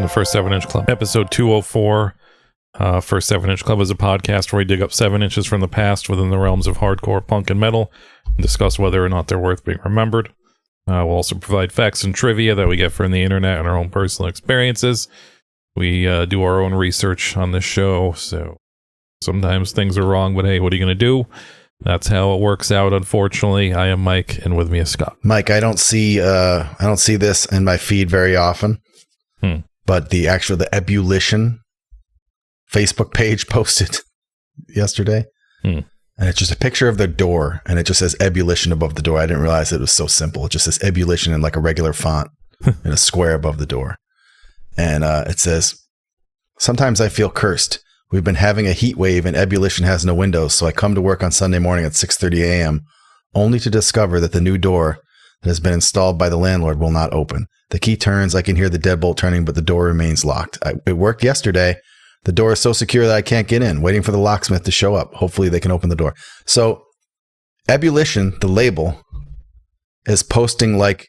the First 7-Inch Club, episode 204. First 7-Inch Club is a podcast where we dig up 7 inches from the past within the realms of hardcore, punk, and metal, and discuss whether or not they're worth being remembered. We'll also provide facts and trivia that we get from the internet and our own personal experiences. We do our own research on this show, so sometimes things are wrong, but hey, what are you going to do? That's how it works out, unfortunately. I am Mike, and with me is Scott. Mike, I don't see this in my feed very often, but the ebullition Facebook page posted yesterday, and it's just a picture of their door, and it just says ebullition above the door. I didn't realize it was so simple. It just says ebullition in like a regular font in a square above the door, and it says, "Sometimes I feel cursed. We've been having a heat wave and ebullition has no windows, so I come to work on Sunday morning at 6:30 a.m. only to discover that the new door that has been installed by the landlord will not open. The key turns, I can hear the deadbolt turning, but the door remains locked. It worked yesterday. The door is so secure that I can't get in, waiting for the locksmith to show up. Hopefully they can open the door." So ebullition, the label, is posting like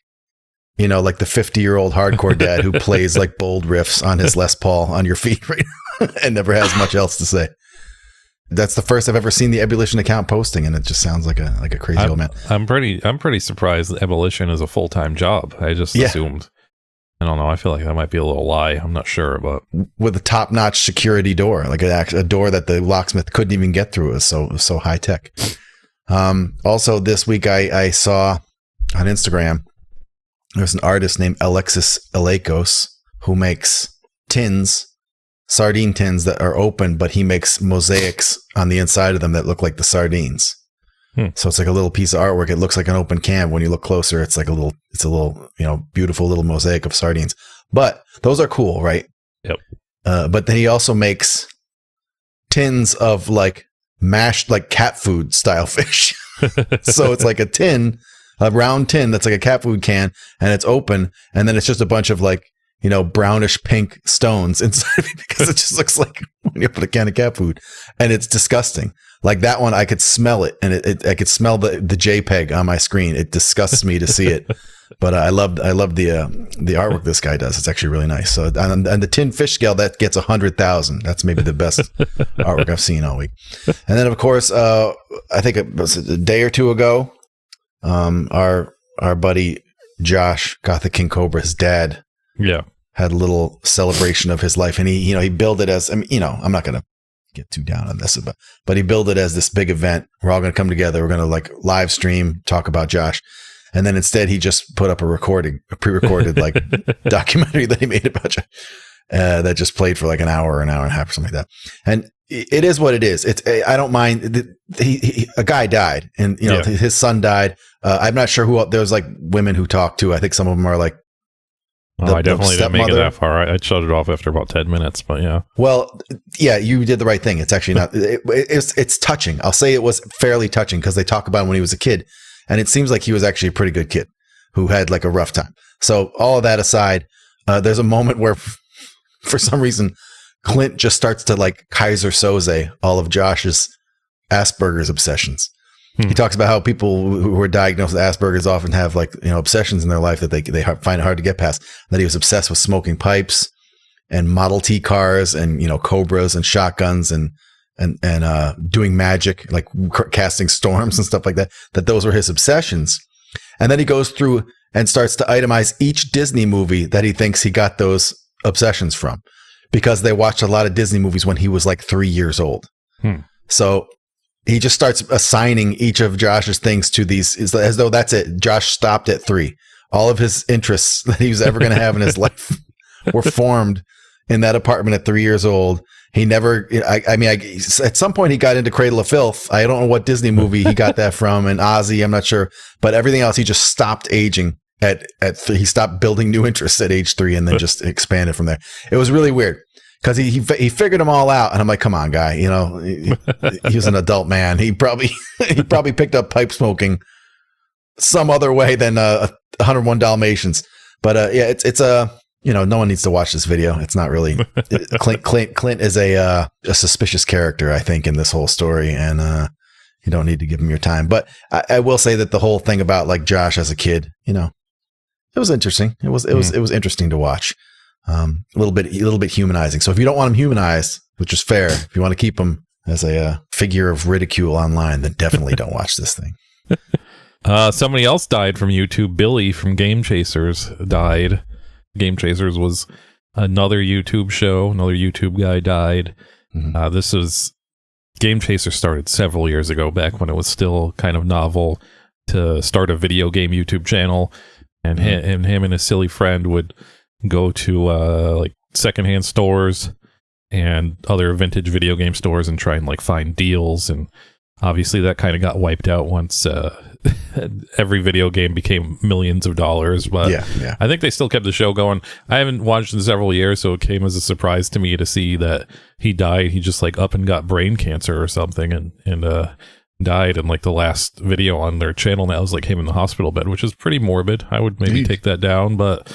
the 50-year-old hardcore dad who plays like bold riffs on his Les Paul on your feet right now and never has much else to say. That's the first I've ever seen the ebullition account posting, and it just sounds like a crazy old man. I'm pretty surprised that ebullition is a full-time job. I just assumed. I don't know. I feel like that might be a little lie. I'm not sure, but with a top-notch security door, like a door that the locksmith couldn't even get through. It was so high tech. Also, this week I saw on Instagram there's an artist named Alexis Alekos who makes sardine tins that are open, but he makes mosaics on the inside of them that look like the sardines. So it's like a little piece of artwork. It looks like an open can. When you look closer, it's like a little, beautiful little mosaic of sardines. But those are cool, right? Yep. But then he also makes tins of like mashed, like cat food style fish. So it's like a round tin that's like a cat food can, and it's open, and then it's just a bunch of like, brownish pink stones inside of it, because it just looks like when you put a can of cat food, and it's disgusting. Like that one, I could smell it, and I could smell the JPEG on my screen. It disgusts me to see it, but I love the artwork this guy does. It's actually really nice. So and the tin fish scale that gets 100,000. That's maybe the best artwork I've seen all week. And then of course, I think it was a day or two ago, our buddy Josh, Gothic King Cobra, his dad, had a little celebration of his life, and he billed it as, I'm not going to get too down on this, but he billed it as this big event. We're all going to come together. We're going to like live stream, talk about Josh. And then instead he just put up a pre-recorded like documentary that he made about Josh, that just played for like an hour and a half or something like that. And it is what it is. I don't mind. A guy died, and his son died. I'm not sure who else. There's like women who talk too. I think some of them are like, I definitely didn't make it that far. I shut it off after about 10 minutes, but yeah. Well, yeah, you did the right thing. It's actually not, it's touching. I'll say it was fairly touching because they talk about him when he was a kid, and it seems like he was actually a pretty good kid who had like a rough time. So all of that aside, there's a moment where for some reason, Clint just starts to like Kaiser Soze all of Josh's Asperger's obsessions. He talks about how people who are diagnosed with Asperger's often have like, obsessions in their life that they find it hard to get past. That he was obsessed with smoking pipes and Model T cars and, Cobras and shotguns and doing magic, like casting storms and stuff like that, that those were his obsessions. And then he goes through and starts to itemize each Disney movie that he thinks he got those obsessions from, because they watched a lot of Disney movies when he was like 3 years old. So he just starts assigning each of Josh's things to these as though that's it. Josh stopped at 3. All of his interests that he was ever going to have in his life were formed in that apartment at 3 years old. He never, at some point he got into Cradle of Filth. I don't know what Disney movie he got that from, and Ozzy, I'm not sure, but everything else, he just stopped aging at 3. He stopped building new interests at age 3 and then just expanded from there. It was really weird. Because he figured them all out, and I'm like, come on, guy. He was an adult man. He probably picked up pipe smoking some other way than 101 Dalmatians. But it's no one needs to watch this video. It's not really Clint is a suspicious character, I think, in this whole story, and you don't need to give him your time. But I will say that the whole thing about like Josh as a kid, it was interesting. It was interesting to watch. a little bit humanizing. So if you don't want him humanized, which is fair, if you want to keep him as a figure of ridicule online, then definitely don't watch this thing. Somebody else died from YouTube. Billy from Game Chasers died. Game Chasers was another YouTube show. Another YouTube guy died. This was Game Chasers started several years ago, back when it was still kind of novel to start a video game YouTube channel. And him and his silly friend would go to like secondhand stores and other vintage video game stores and try and like find deals. And obviously that kind of got wiped out once every video game became millions of dollars. But yeah. I think they still kept the show going. I haven't watched in several years, so it came as a surprise to me to see that he died. He just like up and got brain cancer or something and died. And like the last video on their channel now is like him in the hospital bed, which is pretty morbid. I would maybe take that down, but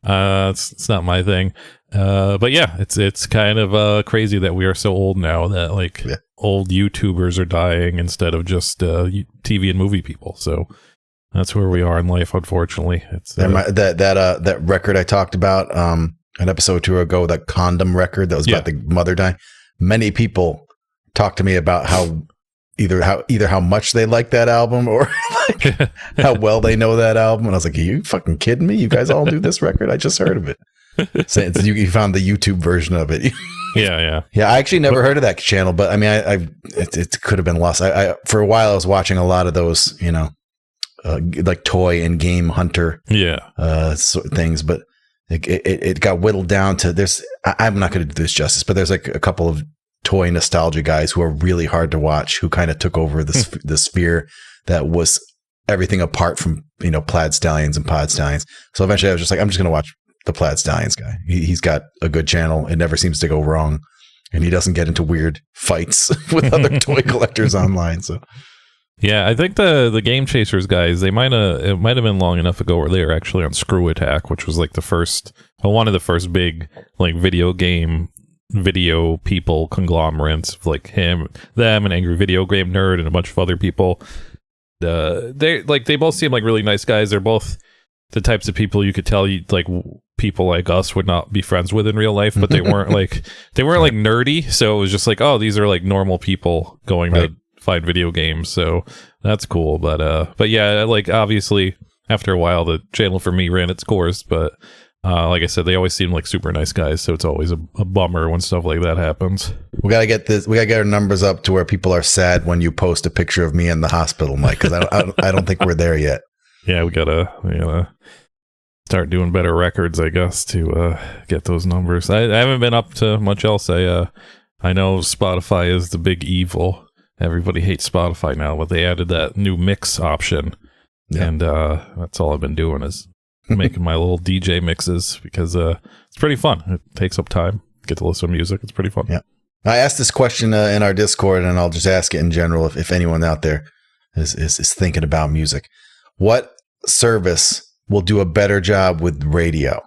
it's not my thing. But yeah, it's kind of crazy that we are so old now that like old YouTubers are dying instead of just TV and movie people. So that's where we are in life, unfortunately. It's that record I talked about an episode or two ago, that condom record that was about the mother dying. Many people talked to me about either how much they like that album or like how well they know that album. And I was like, are you fucking kidding me? You guys all do this record? I just heard of it. So you found the YouTube version of it. Yeah. I actually never heard of that channel, but I mean, it could have been lost. I for a while I was watching a lot of those, like toy and game hunter, sort of things, but it got whittled down to I'm not going to do this justice, but there's like a couple of toy nostalgia guys who are really hard to watch, who kind of took over the sphere that was everything apart from Plaid Stallions and Pod Stallions. So eventually I was just like, I'm just going to watch the Plaid Stallions guy. He's got a good channel. It never seems to go wrong, and he doesn't get into weird fights with other toy collectors online. So yeah, I think the Game Chasers guys, it might have been long enough ago where they were actually on Screw Attack, which was like one of the first big like video people conglomerates, like them and Angry Video Game Nerd and a bunch of other people. They both seem like really nice guys. They're both the types of people you could tell like people like us would not be friends with in real life, but they weren't like nerdy. So it was just like, oh, these are like normal people going to find video games. So that's cool. But yeah, like obviously after a while the channel for me ran its course, but like I said, they always seem like super nice guys, so it's always a bummer when stuff like that happens. We gotta get our numbers up to where people are sad when you post a picture of me in the hospital, Mike, because I don't think we're there yet. Yeah, we gotta start doing better records, I guess, to get those numbers. I haven't been up to much else. I know Spotify is the big evil. Everybody hates Spotify now, but they added that new mix option, and that's all I've been doing is making my little DJ mixes, because it's pretty fun. It takes up time. Get to listen to music. It's pretty fun. Yeah. I asked this question in our Discord, and I'll just ask it in general if anyone out there is thinking about music. What service will do a better job with radio?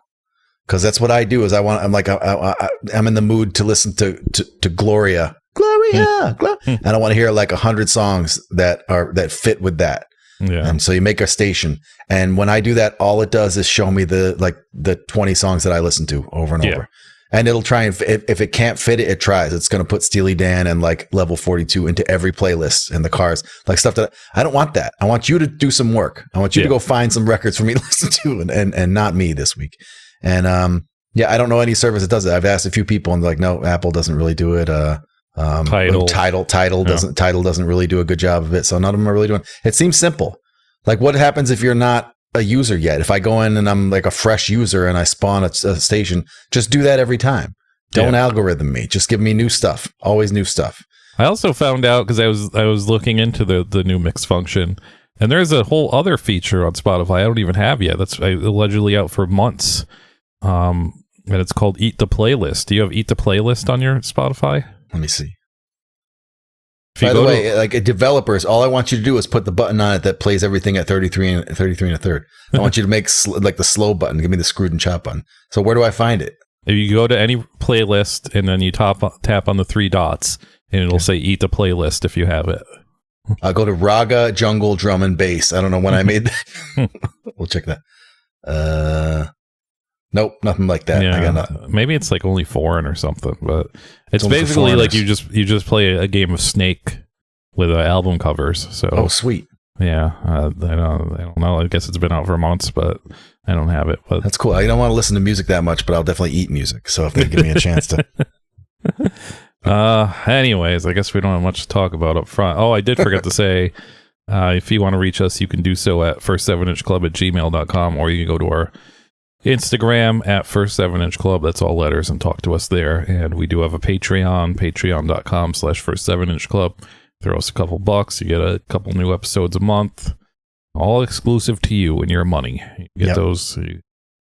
Because that's what I do. Is I'm in the mood to listen to Gloria, and I want to hear like 100 songs that fit with that. Yeah. And so you make a station, and when I do that, all it does is show me the 20 songs that I listen to over and over. And it'll try and if it can't fit it, it tries. It's going to put Steely Dan and like Level 42 into every playlist in the cars, like stuff that I don't want. That I want you to do some work. I want you to go find some records for me to listen to, and not me this week. And I don't know any service that does it. I've asked a few people, and they're like, no, Apple doesn't really do it. Tidal doesn't really do a good job of it. So none of them are really doing it. It seems simple. Like, what happens if you're not a user yet? If I go in and I'm like a fresh user and I spawn a station, just do that every time. Don't algorithm me. Just give me new stuff. Always new stuff. I also found out, because I was looking into the new mix function, and there's a whole other feature on Spotify I don't even have yet. That's allegedly out for months. And it's called Eat the Playlist. Do you have Eat the Playlist on your Spotify? Let me see. By the way, like developers, all I want you to do is put the button on it that plays everything at 33 and a third. I want you to make like the slow button. Give me the screwed and chop button. So where do I find it? If you go to any playlist and then you tap on the three dots, and it'll say Eat the Playlist if you have it. I'll go to Raga, Jungle, Drum, and Bass. I don't know when I made that. We'll check that. Nope, nothing like that. I got nothing. Maybe it's like only foreign or something, but it's only basically like you just play a game of Snake with album covers. So sweet. Yeah, I don't know. I guess it's been out for months, but I don't have it. But that's cool. I don't want to listen to music that much, but I'll definitely eat music. So if they give me a chance to. Anyways, I guess we don't have much to talk about up front. Oh, I did forget to say, if you want to reach us, you can do so at first7inchclub@gmail.com, or you can go to our Instagram at first7inchclub. That's all letters, and talk to us there. And we do have a Patreon, patreon.com/first7inchclub. Throw us a couple bucks, you get a couple new episodes a month, all exclusive to you and your money. You get those.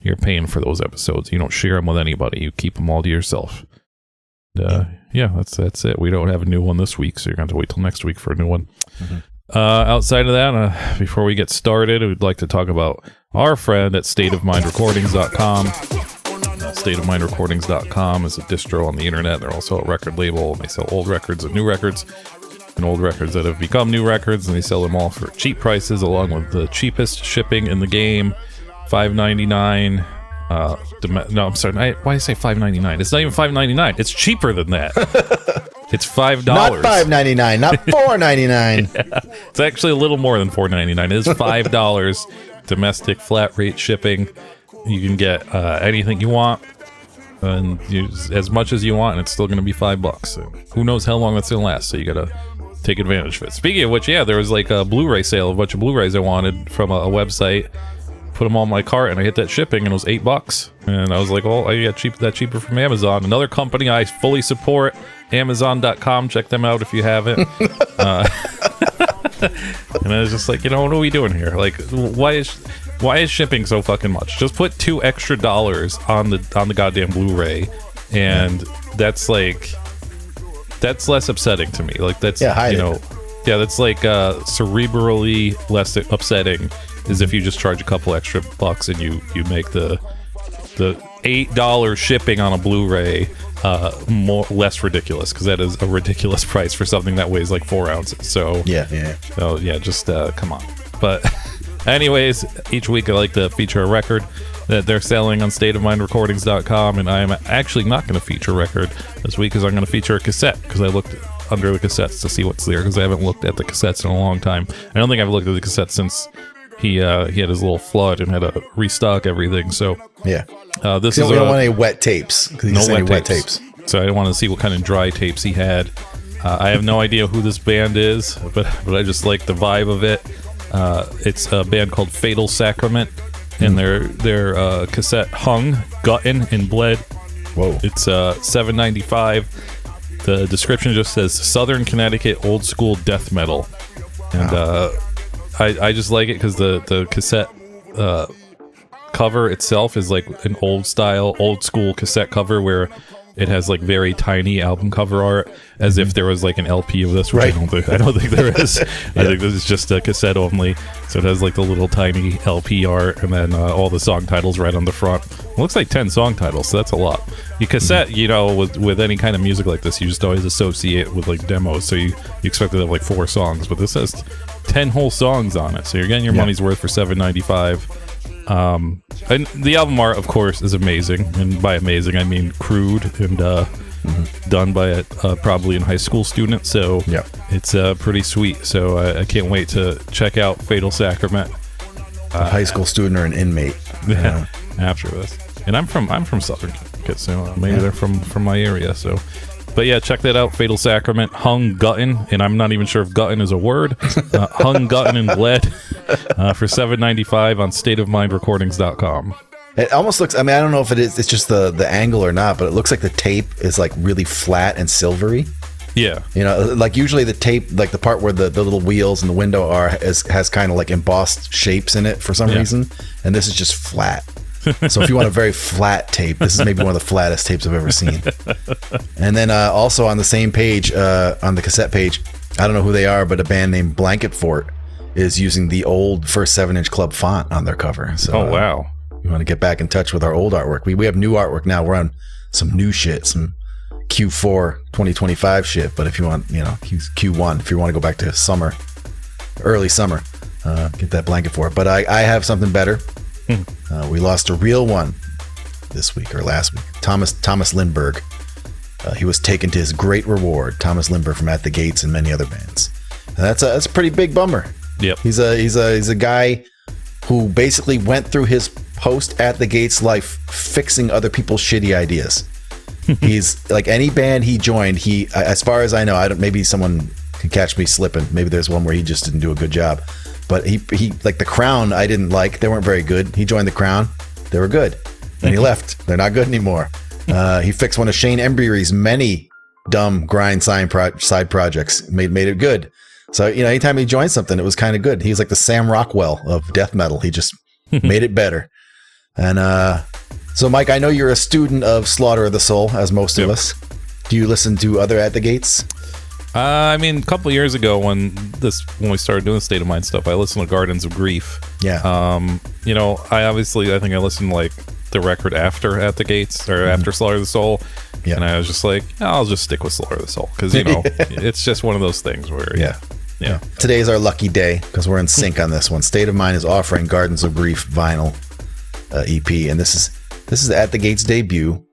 You're paying for those episodes. You don't share them with anybody. You keep them all to yourself. That's it. We don't have a new one this week, so you're going to have to wait till next week for a new one. Outside of that, before we get started, we'd like to talk about our friend at stateofmindrecordings.com. Stateofmindrecordings.com is a distro on the internet. They're also a record label, and they sell old records and new records, and old records that have become new records, and they sell them all for cheap prices, along with the cheapest shipping in the game, $5.99. No, I'm sorry. Why did I say $5.99? It's not even $5.99. It's cheaper than that. It's $5. Not $5.99. Not $4.99. Yeah, it's actually a little more than $4.99. It is $5 domestic flat rate shipping. You can get anything you want, and use as much as you want, and it's still going to be $5. And who knows how long that's going to last? So you got to take advantage of it. Speaking of which, there was like a Blu-ray sale, a bunch of Blu-rays I wanted from a website. Put them on my cart, and I hit that shipping, and it was $8. And I was like, "Oh, I got that cheaper from Amazon." Another company I fully support, Amazon.com. Check them out if you haven't. And I was just like, what are we doing here? Like, why is shipping so fucking much? Just put $2 extra on the goddamn Blu-ray, and that's less upsetting to me. Like that's that's like cerebrally less upsetting. Is if you just charge a couple extra bucks and you make the $8 shipping on a Blu-ray less ridiculous, because that is a ridiculous price for something that weighs like 4 ounces. So just come on. But anyways, each week I like to feature a record that they're selling on stateofmindrecordings.com, and I am actually not going to feature a record this week, because I'm going to feature a cassette, because I looked under the cassettes to see what's there, because I haven't looked at the cassettes in a long time. I don't think I've looked at the cassettes since he had his little flood and had to restock everything. So this is we don't want any wet tapes. No wet tapes. So I want to see what kind of dry tapes he had. I have no idea who this band is, but I just like the vibe of it. It's a band called Fatal Sacrament, and their cassette Hung, Guttin', and Bled. Whoa! It's $7.95. The description just says Southern Connecticut old school death metal, and I just like it because the cassette cover itself is like an old school cassette cover, where it has like very tiny album cover art, as if there was like an LP of this, which I don't think there is. I think this is just a cassette only. So it has like the little tiny LP art, and then all the song titles right on the front. It looks like 10 song titles, so that's a lot. You cassette, with any kind of music like this, you just always associate with like demos, so you expect to have like 4 songs, but this has 10 whole songs on it, so you're getting your money's worth for $7.95. And the album art, of course, is amazing, and by amazing I mean crude and done by a probably a high school student, so it's pretty sweet. So I can't wait to check out Fatal Sacrament. A high school student or an inmate after this. And I'm from Southern Connecticut, so maybe they're from my area. So, but yeah, check that out. Fatal Sacrament, Hung, Guttin', and I'm not even sure if Guttin' is a word. Hung, Guttin', and Bled for $7.95 on stateofmindrecordings.com. It almost looks, I don't know if it's just the angle or not, but it looks like the tape is like really flat and silvery. Yeah. Like usually the tape, like the part where the little wheels and the window has kind of like embossed shapes in it for some reason. And this is just flat. So if you want a very flat tape, this is maybe one of the flattest tapes I've ever seen. And then also on the same page, on the cassette page, I don't know who they are, but a band named Blanket Fort is using the old First 7-Inch Club font on their cover. So, wow. You want to get back in touch with our old artwork. We have new artwork now. We're on some new shit, some Q4 2025 shit. But if you want, Q1, if you want to go back to summer, early summer, get that Blanket Fort. But I have something better. We lost a real one this week or last week. Thomas Lindbergh. He was taken to his great reward. Thomas Lindbergh from At the Gates and many other bands. And that's a pretty big bummer. Yep. He's a guy who basically went through his post At the Gates life fixing other people's shitty ideas. He's like any band he joined. He, as far as I know, maybe someone can catch me slipping. Maybe there's one where he just didn't do a good job. But he like the Crown. I didn't like. They weren't very good. He joined the Crown. They were good. Then he left. They're not good anymore. He fixed one of Shane Embry's many dumb grind side projects. Made it good. So anytime he joined something, it was kind of good. He's like the Sam Rockwell of death metal. He just made it better. And so, Mike, I know you're a student of Slaughter of the Soul, as most of us. Do you listen to other At the Gates? I mean, a couple of years ago when we started doing State of Mind stuff, I listened to Gardens of Grief. Yeah. I think I listened like the record after At the Gates or after Slaughter of the Soul. Yeah. And I was just like, I'll just stick with Slaughter of the Soul because, it's just one of those things where, yeah. Today is our lucky day because we're in sync on this one. State of Mind is offering Gardens of Grief vinyl EP, and this is At the Gates' debut,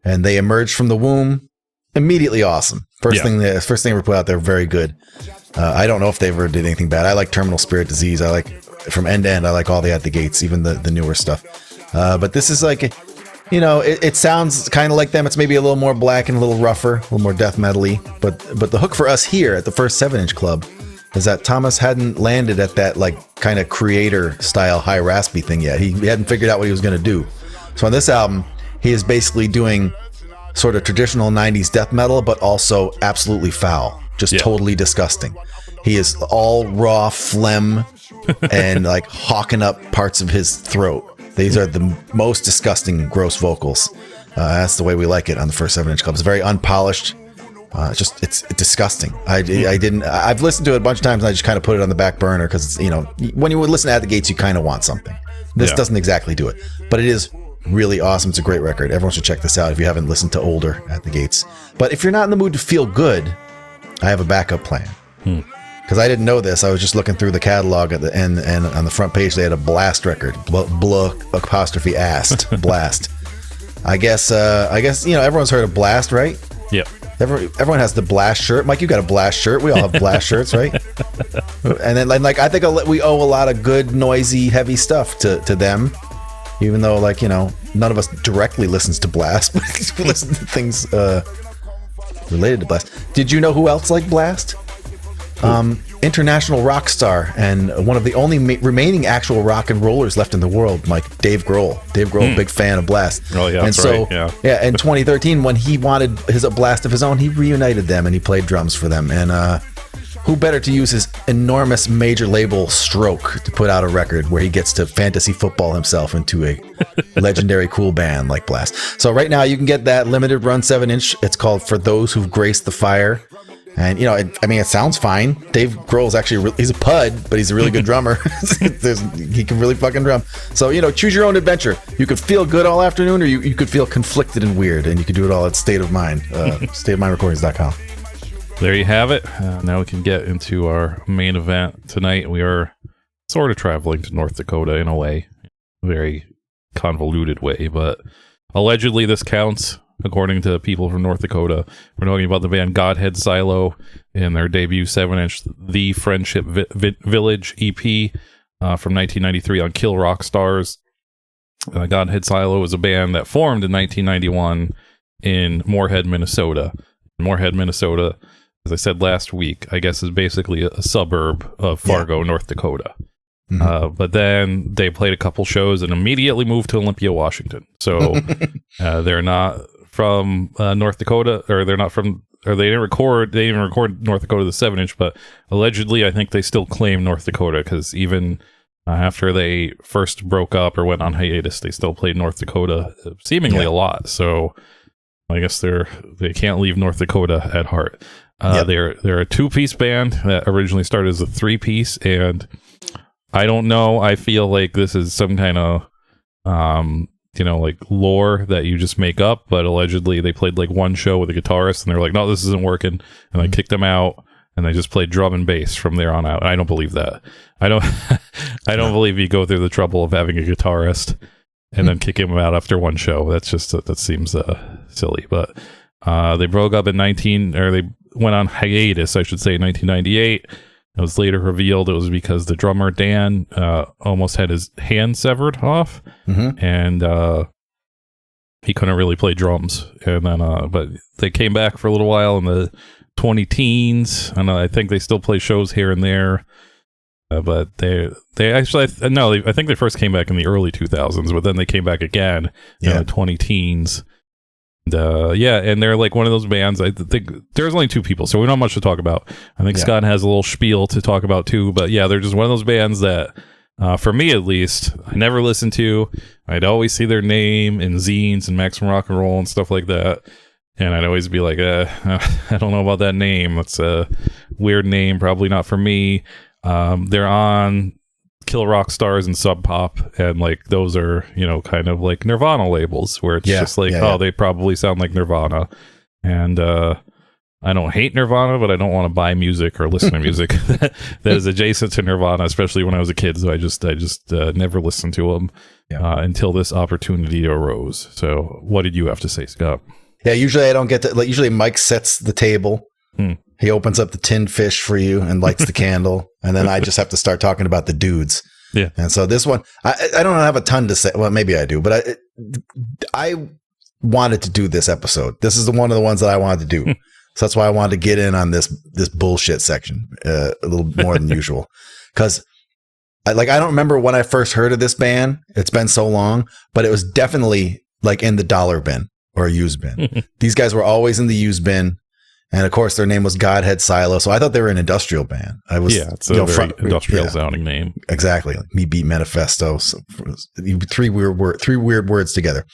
and they emerged from the womb immediately awesome. First thing they ever put out there, very good. I don't know if they ever did anything bad. I like Terminal Spirit Disease. I like from end to end. I like all the At the Gates, even the newer stuff. But this is like, it sounds kind of like them. It's maybe a little more black and a little rougher, a little more death metal-y. But the hook for us here at the first 7-inch club is that Thomas hadn't landed at that like kind of creator style high raspy thing yet. He hadn't figured out what he was going to do. So on this album, he is basically doing sort of traditional 90s death metal, but also absolutely foul, just totally disgusting. He is all raw phlegm and like hawking up parts of his throat. These are the most disgusting, gross vocals. That's the way we like it on the first 7-inch club. It's very unpolished. It's disgusting. I've listened to it a bunch of times and I just kind of put it on the back burner because it's, when you would listen to At the Gates, you kind of want something. This doesn't exactly do it, but it is really awesome. It's a great record. Everyone should check this out if you haven't listened to older At the Gates. But if you're not in the mood to feel good, I have a backup plan. Because I didn't know this. I was just looking through the catalog at the end, and on the front page they had a Blast record. Blast. Blast. I guess everyone's heard of Blast, right? Yep. Everyone has the Blast shirt. Mike, you got a Blast shirt. We all have Blast shirts, right? And then like I think we owe a lot of good, noisy, heavy stuff to them. Even though none of us directly listens to Blast, but we listen to things related to Blast. Did you know who else liked Blast? International rock star and one of the only remaining actual rock and rollers left in the world, Mike, Dave Grohl. Big fan of Blast. Oh yeah, that's right. Yeah. In 2013, when he wanted a Blast of his own, he reunited them and he played drums for them. And who better to use his enormous major label stroke to put out a record where he gets to fantasy football himself into a legendary cool band like Blast. So right now you can get that limited run 7-inch. It's called For Those Who've Graced the Fire. And, it sounds fine. Dave Grohl's actually, he's a pud, but he's a really good drummer. He can really fucking drum. So, choose your own adventure. You could feel good all afternoon, or you could feel conflicted and weird, and you could do it all at State of Mind, stateofmindrecordings.com. There you have it. Now we can get into our main event tonight. We are sort of traveling to North Dakota in a way, a very convoluted way, but allegedly this counts. According to people from North Dakota, we're talking about the band godheadSilo and their debut 7-inch The Friendship Village EP from 1993 on Kill Rock Stars. godheadSilo is a band that formed in 1991 in Moorhead, Minnesota. Moorhead, Minnesota, as I said last week, I guess is basically a suburb of Fargo, North Dakota. But then they played a couple shows and immediately moved to Olympia, Washington. So they're not from North Dakota, or they're not from, or they didn't record North Dakota the 7-inch, but allegedly I think they still claim North Dakota because even after they first broke up or went on hiatus, they still played North Dakota seemingly a lot. So I guess they can't leave North Dakota at heart. They're a 2-piece band that originally started as a 3-piece, and I don't know. I feel like this is some kind of like lore that you just make up, but allegedly they played like one show with a guitarist and they're like, no, this isn't working, and they kicked them out and they just played drum and bass from there on out. I don't believe that. I don't believe you go through the trouble of having a guitarist and then kick him out after one show. That's just that seems silly. But they broke up they went on hiatus, I should say, in 1998. It was later revealed it was because the drummer Dan almost had his hand severed off, and he couldn't really play drums. And then, but they came back for a little while in the 20-teens, and I think they still play shows here and there. But they actually, I think they first came back in the early 2000s, but then they came back again in the 20-teens. And, and they're like one of those bands. I think there's only two people, so we don't have much to talk about. I think Scott has a little spiel to talk about too, but yeah, they're just one of those bands that, for me at least, I never listened to. I'd always see their name in zines and Maximum Rock and Roll and stuff like that. And I'd always be like, I don't know about that name. That's a weird name, probably not for me. They're on Kill Rock Stars and Sub Pop, and like those are, kind of like Nirvana labels where it's just like, they probably sound like Nirvana. And I don't hate Nirvana, but I don't want to buy music or listen to music that is adjacent to Nirvana, especially when I was a kid. So I just never listened to them until this opportunity arose. So what did you have to say, Scott? Yeah, usually I don't get to. Like, usually Mike sets the table. He opens up the tinned fish for you and lights the candle, and then I just have to start talking about the dudes. Yeah. And so this one, I don't have a ton to say. Well, maybe I do, but I wanted to do this episode. This is one of the ones that I wanted to do. So that's why I wanted to get in on this bullshit section a little more than usual. Because I don't remember when I first heard of this band. It's been so long, but it was definitely like in the dollar bin or a used bin. These guys were always in the used bin. And of course, their name was Godhead Silo. So I thought they were an industrial band. It's a very industrial sounding name. Exactly. Like Me Beat Manifesto. So three weird words together.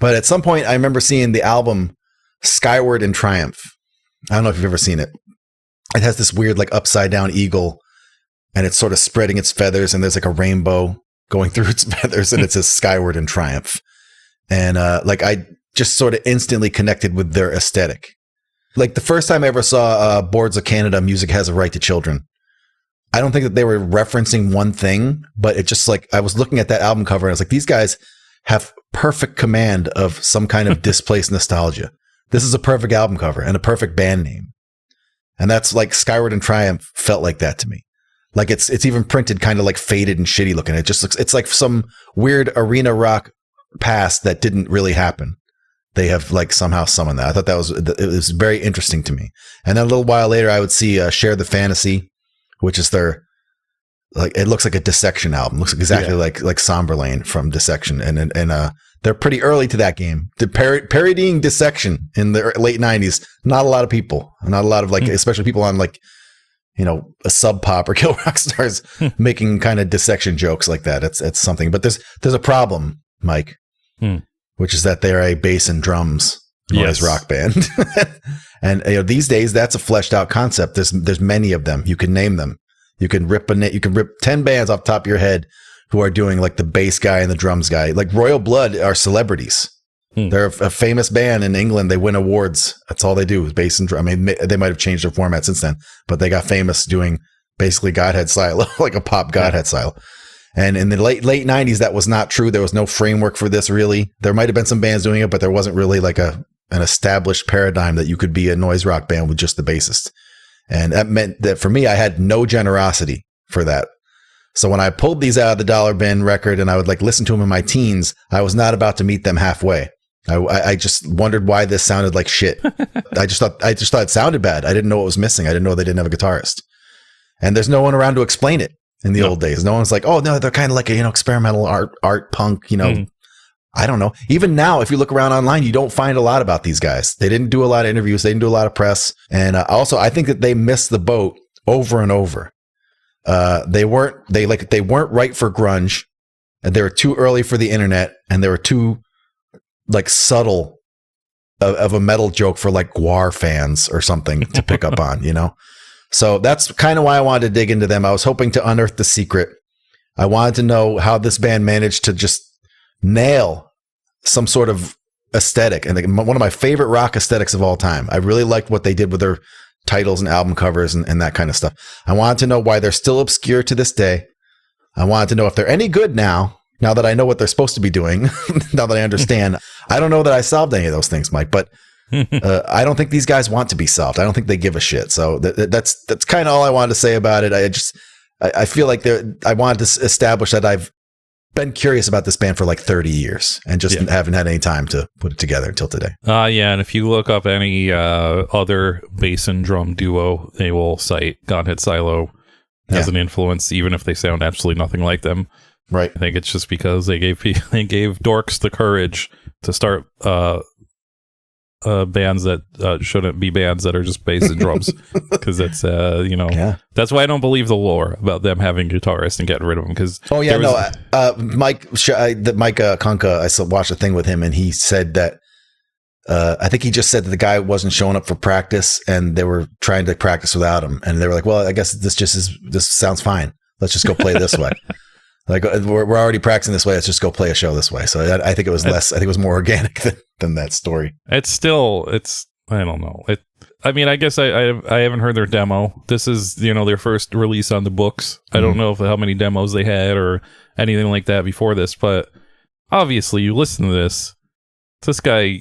But at some point, I remember seeing the album Skyward in Triumph. I don't know if you've ever seen it. It has this weird, like, upside down eagle, and it's sort of spreading its feathers, and there's like a rainbow going through its feathers, and it says Skyward in Triumph. And I just sort of instantly connected with their aesthetic. Like the first time I ever saw Boards of Canada, Music Has a Right to Children, I don't think that they were referencing one thing, but it just like, I was looking at that album cover and I was like, these guys have perfect command of some kind of displaced nostalgia. This is a perfect album cover and a perfect band name. And that's like Skyward in Triumph felt like that to me. Like it's even printed kind of like faded and shitty looking. It just looks, it's like some weird arena rock past that didn't really happen. They have like somehow summoned that. I thought it was very interesting to me. And then a little while later, I would see Share the Fantasy, which is their, like, it looks like a Dissection album. Looks exactly like Somberlane from Dissection. And they're pretty early to that game. They're parodying Dissection in the late 90s. Not a lot of people, not a lot of like, especially people on like, a Sub Pop or Kill Rock Stars making kind of Dissection jokes like that. It's something, but there's a problem, Mike. Which is that they're a bass and drums noise rock band. And these days that's a fleshed out concept. There's many of them. You can name them. You can rip 10 bands off the top of your head who are doing like the bass guy and the drums guy. Like Royal Blood are celebrities. They're a famous band in England. They win awards. That's all they do is bass and drum. I mean, they might have changed their format since then, but they got famous doing basically Godhead Silo, like a pop Godhead Silo. And in the late 90s, that was not true. There was no framework for this, really. There might have been some bands doing it, but there wasn't really like an established paradigm that you could be a noise rock band with just the bassist. And that meant that for me, I had no generosity for that. So when I pulled these out of the dollar bin record and I would like listen to them in my teens, I was not about to meet them halfway. I just wondered why this sounded like shit. I just thought it sounded bad. I didn't know what was missing. I didn't know they didn't have a guitarist. And there's no one around to explain it. In the old days, no one's like, oh no, they're kind of like a experimental art punk, I don't know. Even now, if you look around online, you don't find a lot about these guys. They didn't do a lot of interviews. They didn't do a lot of press. And also, I think that they missed the boat over and over. They weren't right for grunge, and they were too early for the internet, and they were too like subtle of a metal joke for like Gwar fans or something to pick up on, So that's kind of why I wanted to dig into them. I was hoping to unearth the secret. I wanted to know how this band managed to just nail some sort of aesthetic. And one of my favorite rock aesthetics of all time. I really liked what they did with their titles and album covers and that kind of stuff. I wanted to know why they're still obscure to this day. I wanted to know if they're any good now. now that I know what they're supposed to be doing, now that I understand, I don't know that I solved any of those things, Mike, but I don't think these guys want to be solved. I don't think they give a shit. So that's kind of all I wanted to say about it. I feel like I wanted to establish that I've been curious about this band for like 30 years and just haven't had any time to put it together until today. Yeah, and if you look up any other bass and drum duo, they will cite godheadSilo as an influence, even if they sound absolutely nothing like them. Right. I think it's just because they gave dorks the courage to start bands that shouldn't be bands that are just bass and drums, because that's that's why I don't believe the lore about them having guitarists and getting rid of them. Because Mike Kunka, I watched a thing with him, and he said that I think he just said that the guy wasn't showing up for practice, and they were trying to practice without him, and they were like, "Well, I guess this sounds fine. Let's just go play this way." Like, we're already practicing this way. Let's just go play a show this way. So I think it was less. I think it was more organic than that story. I don't know. I mean, I guess I haven't heard their demo. This is their first release on the books. I don't know how many demos they had or anything like that before this. But obviously, you listen to this. This guy,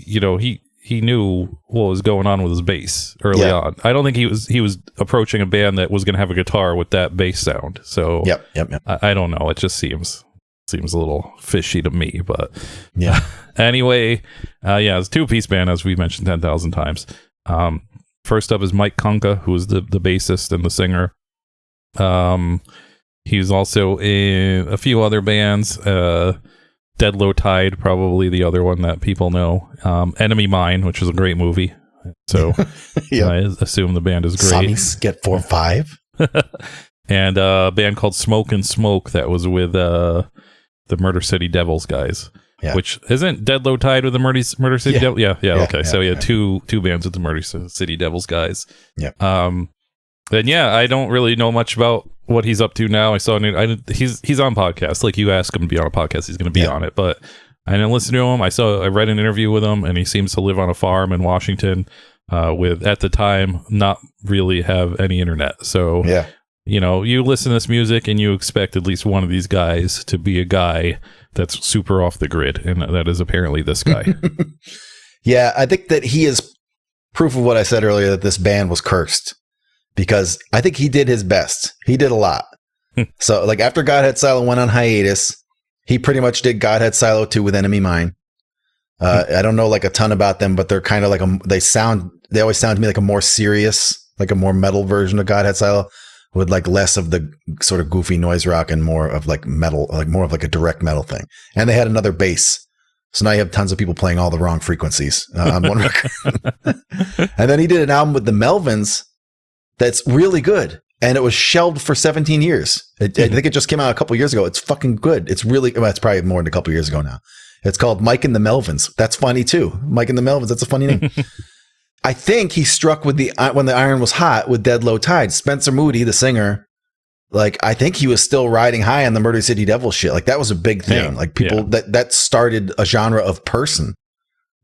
he knew what was going on with his bass early on. I don't think he was approaching a band that was going to have a guitar with that bass sound. So yep. I don't know. It just seems a little fishy to me. But yeah. Anyway, it's a 2-piece band, as we mentioned 10,000 times. First up is Mike Kunka, who is the bassist and the singer. He's also in a few other bands. Dead Low Tide, probably the other one that people know. Enemy Mine, which is a great movie. So I assume the band is great. Sonny's Get 4-5. And a band called Smoke and Smoke that was with the Murder City Devils guys. Yeah. Which isn't Dead Low Tide with the Murder City Devils? Yeah. Okay. So he had two bands with the Murder City Devils guys. Yeah. And I don't really know much about what he's up to now. I saw he's on podcasts. Like, you ask him to be on a podcast, he's going to be on it. But I didn't listen to him. I read an interview with him, and he seems to live on a farm in Washington with, at the time, not really have any internet. So you listen to this music and you expect at least one of these guys to be a guy that's super off the grid, and that is apparently this guy. Yeah, I think that he is proof of what I said earlier, that this band was cursed. Because I think he did his best. He did a lot. So, like, after godheadSilo went on hiatus, he pretty much did godheadSilo 2 with Enemy Mine. I don't know like a ton about them, but they're kind of like they always sound to me like a more serious, like a more metal version of godheadSilo, with like less of the sort of goofy noise rock and more of like metal, like more of like a direct metal thing. And they had another bass. So now you have tons of people playing all the wrong frequencies on one record. And then he did an album with the Melvins that's really good, and it was shelved for 17 years. I think it just came out a couple years ago. It's fucking good. It's really, it's probably more than a couple years ago now. It's called Mike and the Melvins. That's funny too. Mike and the Melvins. That's a funny name. I think he struck with when the iron was hot with Dead Low Tide. Spencer Moody, the singer, like, I think he was still riding high on the Murder City Devils shit. Like, that was a big thing. Like, people that started a genre of person.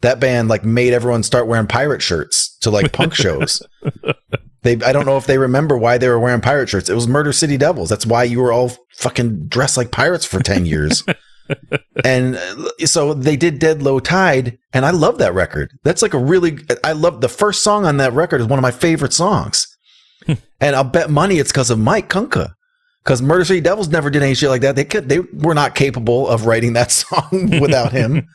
That band like made everyone start wearing pirate shirts to like punk shows. I don't know if they remember why they were wearing pirate shirts. It was Murder City Devils. That's why you were all fucking dressed like pirates for 10 years. And so they did Dead Low Tide, and I love that record. That's like I love the first song on that record is one of my favorite songs. And I'll bet money it's because of Mike Kunka. Because Murder City Devils never did any shit like that. They were not capable of writing that song without him.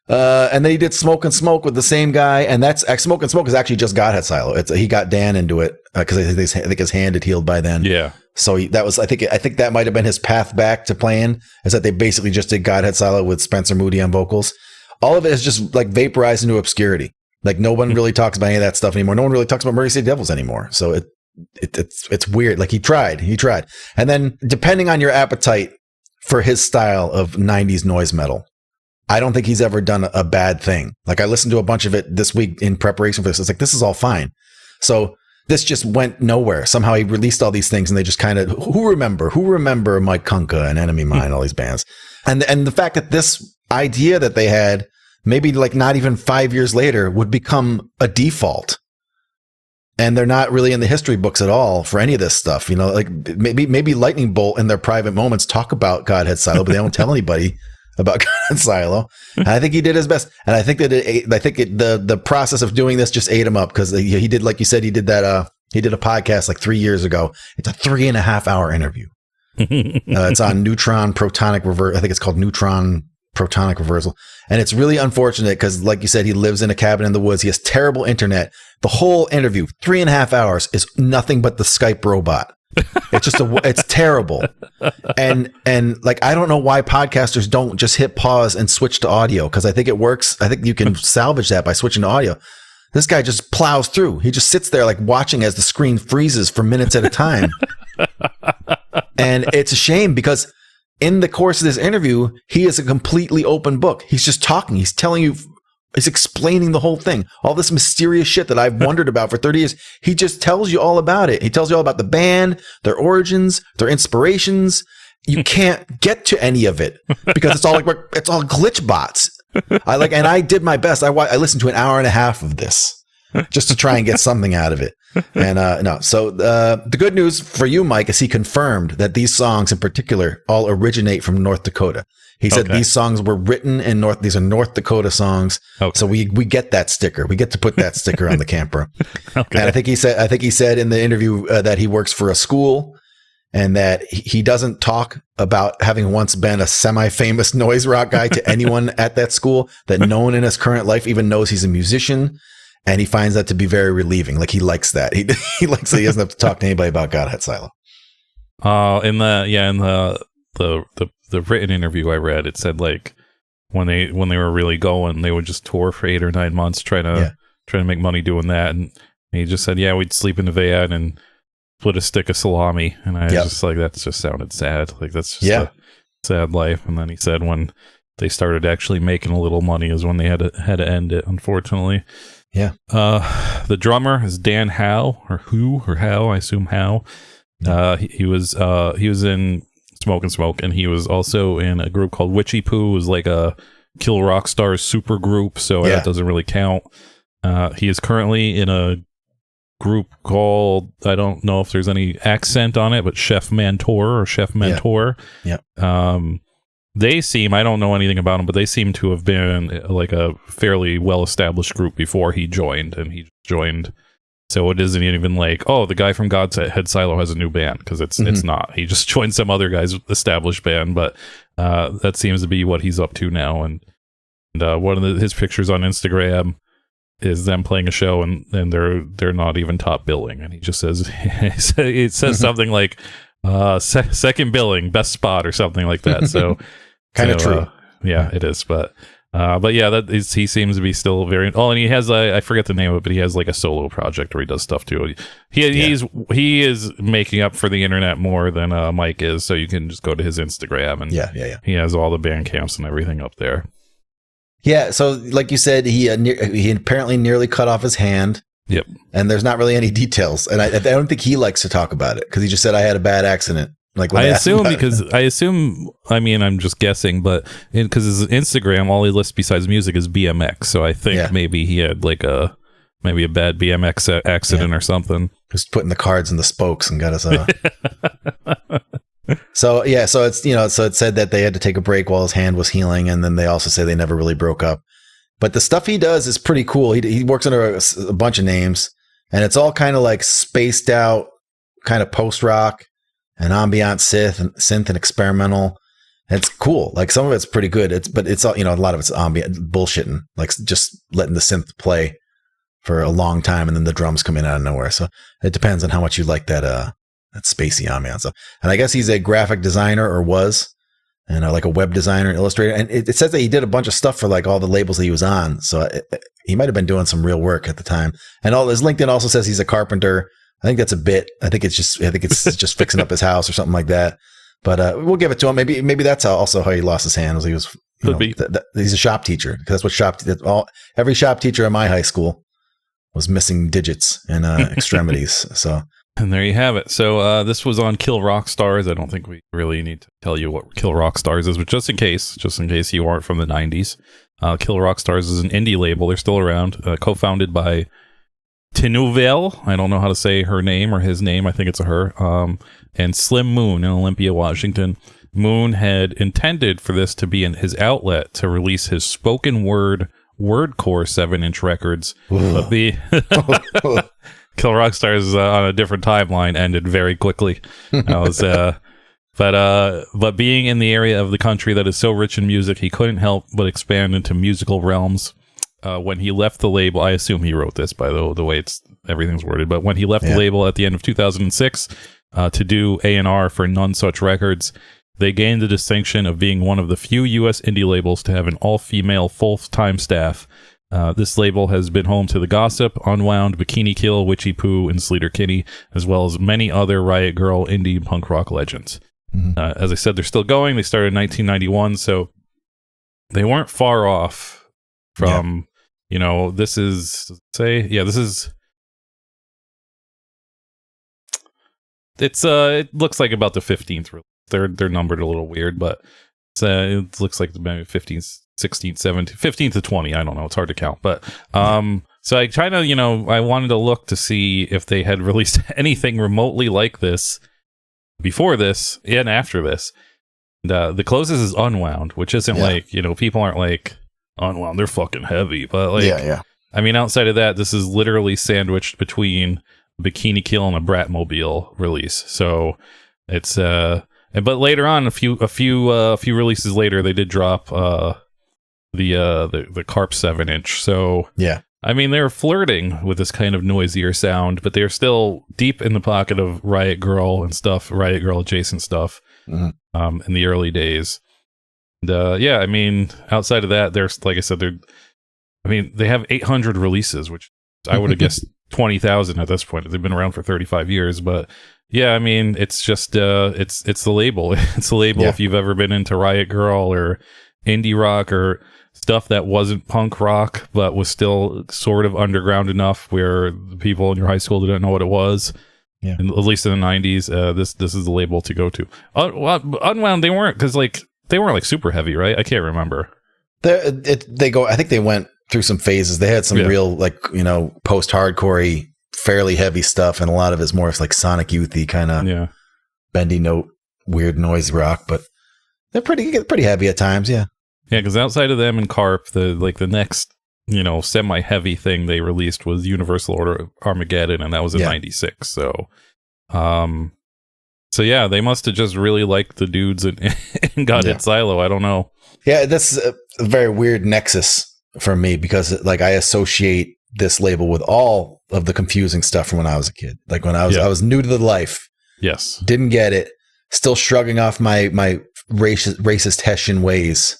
And then he did Smoke and Smoke with the same guy, and that's Smoke and Smoke is actually just godheadSilo. He got Dan into it because I think his hand had healed by then. Yeah. So that was I think that might have been his path back to playing, is that they basically just did godheadSilo with Spencer Moody on vocals. All of it is just like vaporized into obscurity. Like, no one really talks about any of that stuff anymore. No one really talks about Murder City Devils anymore. So it's weird. Like, he tried, and then depending on your appetite for his style of 90s noise metal, I don't think he's ever done a bad thing. Like, I listened to a bunch of it this week in preparation for this. It's like, this is all fine. So this just went nowhere. Somehow he released all these things, and they just kind of, who remember Mike Kunka and Enemy Mine, all these bands. And the fact that this idea that they had, maybe like not even 5 years later, would become a default And they're not really in the history books at all for any of this stuff. You know, like maybe Lightning Bolt in their private moments talk about Godhead-Silo, but they don't tell anybody about Godhead-Silo. And I think he did his best. And I think that the process of doing this just ate him up, because he did, like you said, he did a podcast like 3 years ago. It's a 3.5 hour interview. It's on neutron protonic reverse. I think it's called neutron protonic reversal. And it's really unfortunate because, like you said, he lives in a cabin in the woods. He has terrible internet. The whole interview, 3.5 hours, is nothing but the Skype robot. It's just it's terrible. And like, I don't know why podcasters don't just hit pause and switch to audio, because I think it works. I think you can salvage that by switching to audio. This guy just plows through. He just sits there like watching as the screen freezes for minutes at a time. And it's a shame, because in the course of this interview, he is a completely open book. He's just talking. He's telling you, he's explaining the whole thing. All this mysterious shit that I've wondered about for 30 years. He just tells you all about it. He tells you all about the band, their origins, their inspirations. You can't get to any of it because it's all glitch bots. I did my best. I listened to an hour and a half of this just to try and get something out of it. And So the good news for you, Mike, is he confirmed that these songs in particular all originate from North Dakota. He said these songs were written in these are North Dakota songs. Okay. So we get that sticker. We get to put that sticker on the camper. Okay. And I think he said in the interview that he works for a school, and that he doesn't talk about having once been a semi-famous noise rock guy to anyone at that school, that no one in his current life even knows he's a musician. And he finds that to be very relieving. Like, he likes that. He likes that he doesn't have to talk to anybody about godhead-Silo. In the written interview I read, it said like when they were really going, they would just tour for 8 or 9 months trying to make money doing that. And he just said, we'd sleep in the van and split a stick of salami. And I was just like, that just sounded sad. Like, that's just a sad life. And then he said when they started actually making a little money is when they had to end it, unfortunately. Yeah. The drummer is Dan Howe, I assume Howe. He was in Smoke and Smoke, and he was also in a group called Witchy Poo. It was like a Kill Rock Stars super group, so that doesn't really count. He is currently in a group called, I don't know if there's any accent on it, but Chef Mentor. Yeah. They seem, I don't know anything about them, but they seem to have been like a fairly well-established group before he joined, and he joined. So it isn't even like, the guy from godhead-Silo has a new band, because it's not. He just joined some other guy's established band, but that seems to be what he's up to now. And one of his pictures on Instagram is them playing a show, and they're not even top billing, and he just says it says something like second billing, best spot, or something like that. So kind of true. It is, but he seems to be still very. Oh, and he has I forget the name of it, but he has like a solo project where he does stuff too. He is making up for the internet more than Mike is, so you can just go to his Instagram, and he has all the band camps and everything up there. Yeah, so like you said, he apparently nearly cut off his hand. Yep. And there's not really any details, and I don't think he likes to talk about it, because he just said, I had a bad accident. Like, I assume, I mean, I'm just guessing, but because his Instagram, all he lists besides music is BMX. So I think maybe he had like a bad BMX accident or something. Just putting the cards in the spokes and got us So it said that they had to take a break while his hand was healing, and then they also say they never really broke up. But the stuff he does is pretty cool. He works under a bunch of names, and it's all kind of like spaced out, kind of post rock and ambient synth and experimental. And it's cool. Like, some of it's pretty good. But it's all, a lot of it's ambient bullshitting, like just letting the synth play for a long time, and then the drums come in out of nowhere. So it depends on how much you like that spacey ambient stuff. And I guess he's a graphic designer, or was. And like a web designer and illustrator. And it says that he did a bunch of stuff for like all the labels that he was on. So he might have been doing some real work at the time. And all his LinkedIn also says he's a carpenter. I think that's a bit. I think it's just fixing up his house or something like that. But we'll give it to him. Maybe that's also how he lost his hand. Was he was he's a shop teacher, because that's what every shop teacher in my high school was missing digits and extremities. So. And there you have it. So this was on Kill Rock Stars. I don't think we really need to tell you what Kill Rock Stars is, but just in case you aren't from the 90s, Kill Rock Stars is an indie label. They're still around, co-founded by Tinuvel, I don't know how to say her name or his name, I think it's a her, and Slim Moon in Olympia, Washington. Moon had intended for this to be in his outlet to release his spoken word wordcore 7-inch records, but the Kill Rock Stars on a different timeline ended very quickly. But being in the area of the country that is so rich in music, he couldn't help but expand into musical realms. When he left the label, I assume he wrote this by the way everything's worded, but when he left the label at the end of 2006 to do A&R for None Such Records, they gained the distinction of being one of the few U.S. indie labels to have an all-female full-time staff. This label has been home to The Gossip, Unwound, Bikini Kill, Witchy Poo, and Sleater Kinney, as well as many other Riot Girl indie punk rock legends. As I said, they're still going. They started in 1991, so they weren't far off from, this is, it looks like about the 15th release. They're numbered a little weird, but it looks like maybe 15, 16, 17, 15 to 20. I don't know. It's hard to count. But so I kind of, I wanted to look to see if they had released anything remotely like this before this and after this. And, the closest is Unwound, which isn't like, people aren't like, Unwound, they're fucking heavy. But like, I mean, outside of that, this is literally sandwiched between Bikini Kill and a Bratmobile release. So it's, but later on, a few releases later, they did drop the Carp 7-inch. So I mean, they're flirting with this kind of noisier sound, but they're still deep in the pocket of Riot Girl and stuff, Riot Girl adjacent stuff, in the early days. And, I mean, outside of that, there's, like I said, they have 800 releases, which I would have guessed 20,000 at this point. They've been around for 35 years, but yeah, I mean, it's just, it's the label. It's the label if you've ever been into Riot Girl or indie rock or stuff that wasn't punk rock, but was still sort of underground enough where the people in your high school didn't know what it was. Yeah. And at least in the 90s, this is the label to go to. Unwound, they weren't, because like, they weren't like super heavy, right? I can't remember. I think they went through some phases. They had some real, like, post-hardcore-y, fairly heavy stuff, and a lot of it's more like Sonic Youth-y kind of bendy note, weird noise rock, but they're pretty heavy at times, yeah. Yeah, because outside of them and Carp, the next, semi-heavy thing they released was Universal Order Armageddon, and that was in 96, so... So yeah, they must have just really liked the dudes in godheadSilo. I don't know. Yeah, that's a very weird nexus for me because like I associate this label with all of the confusing stuff from when I was a kid. Like when I was new to the life. Yes. Didn't get it. Still shrugging off my racist Hessian ways.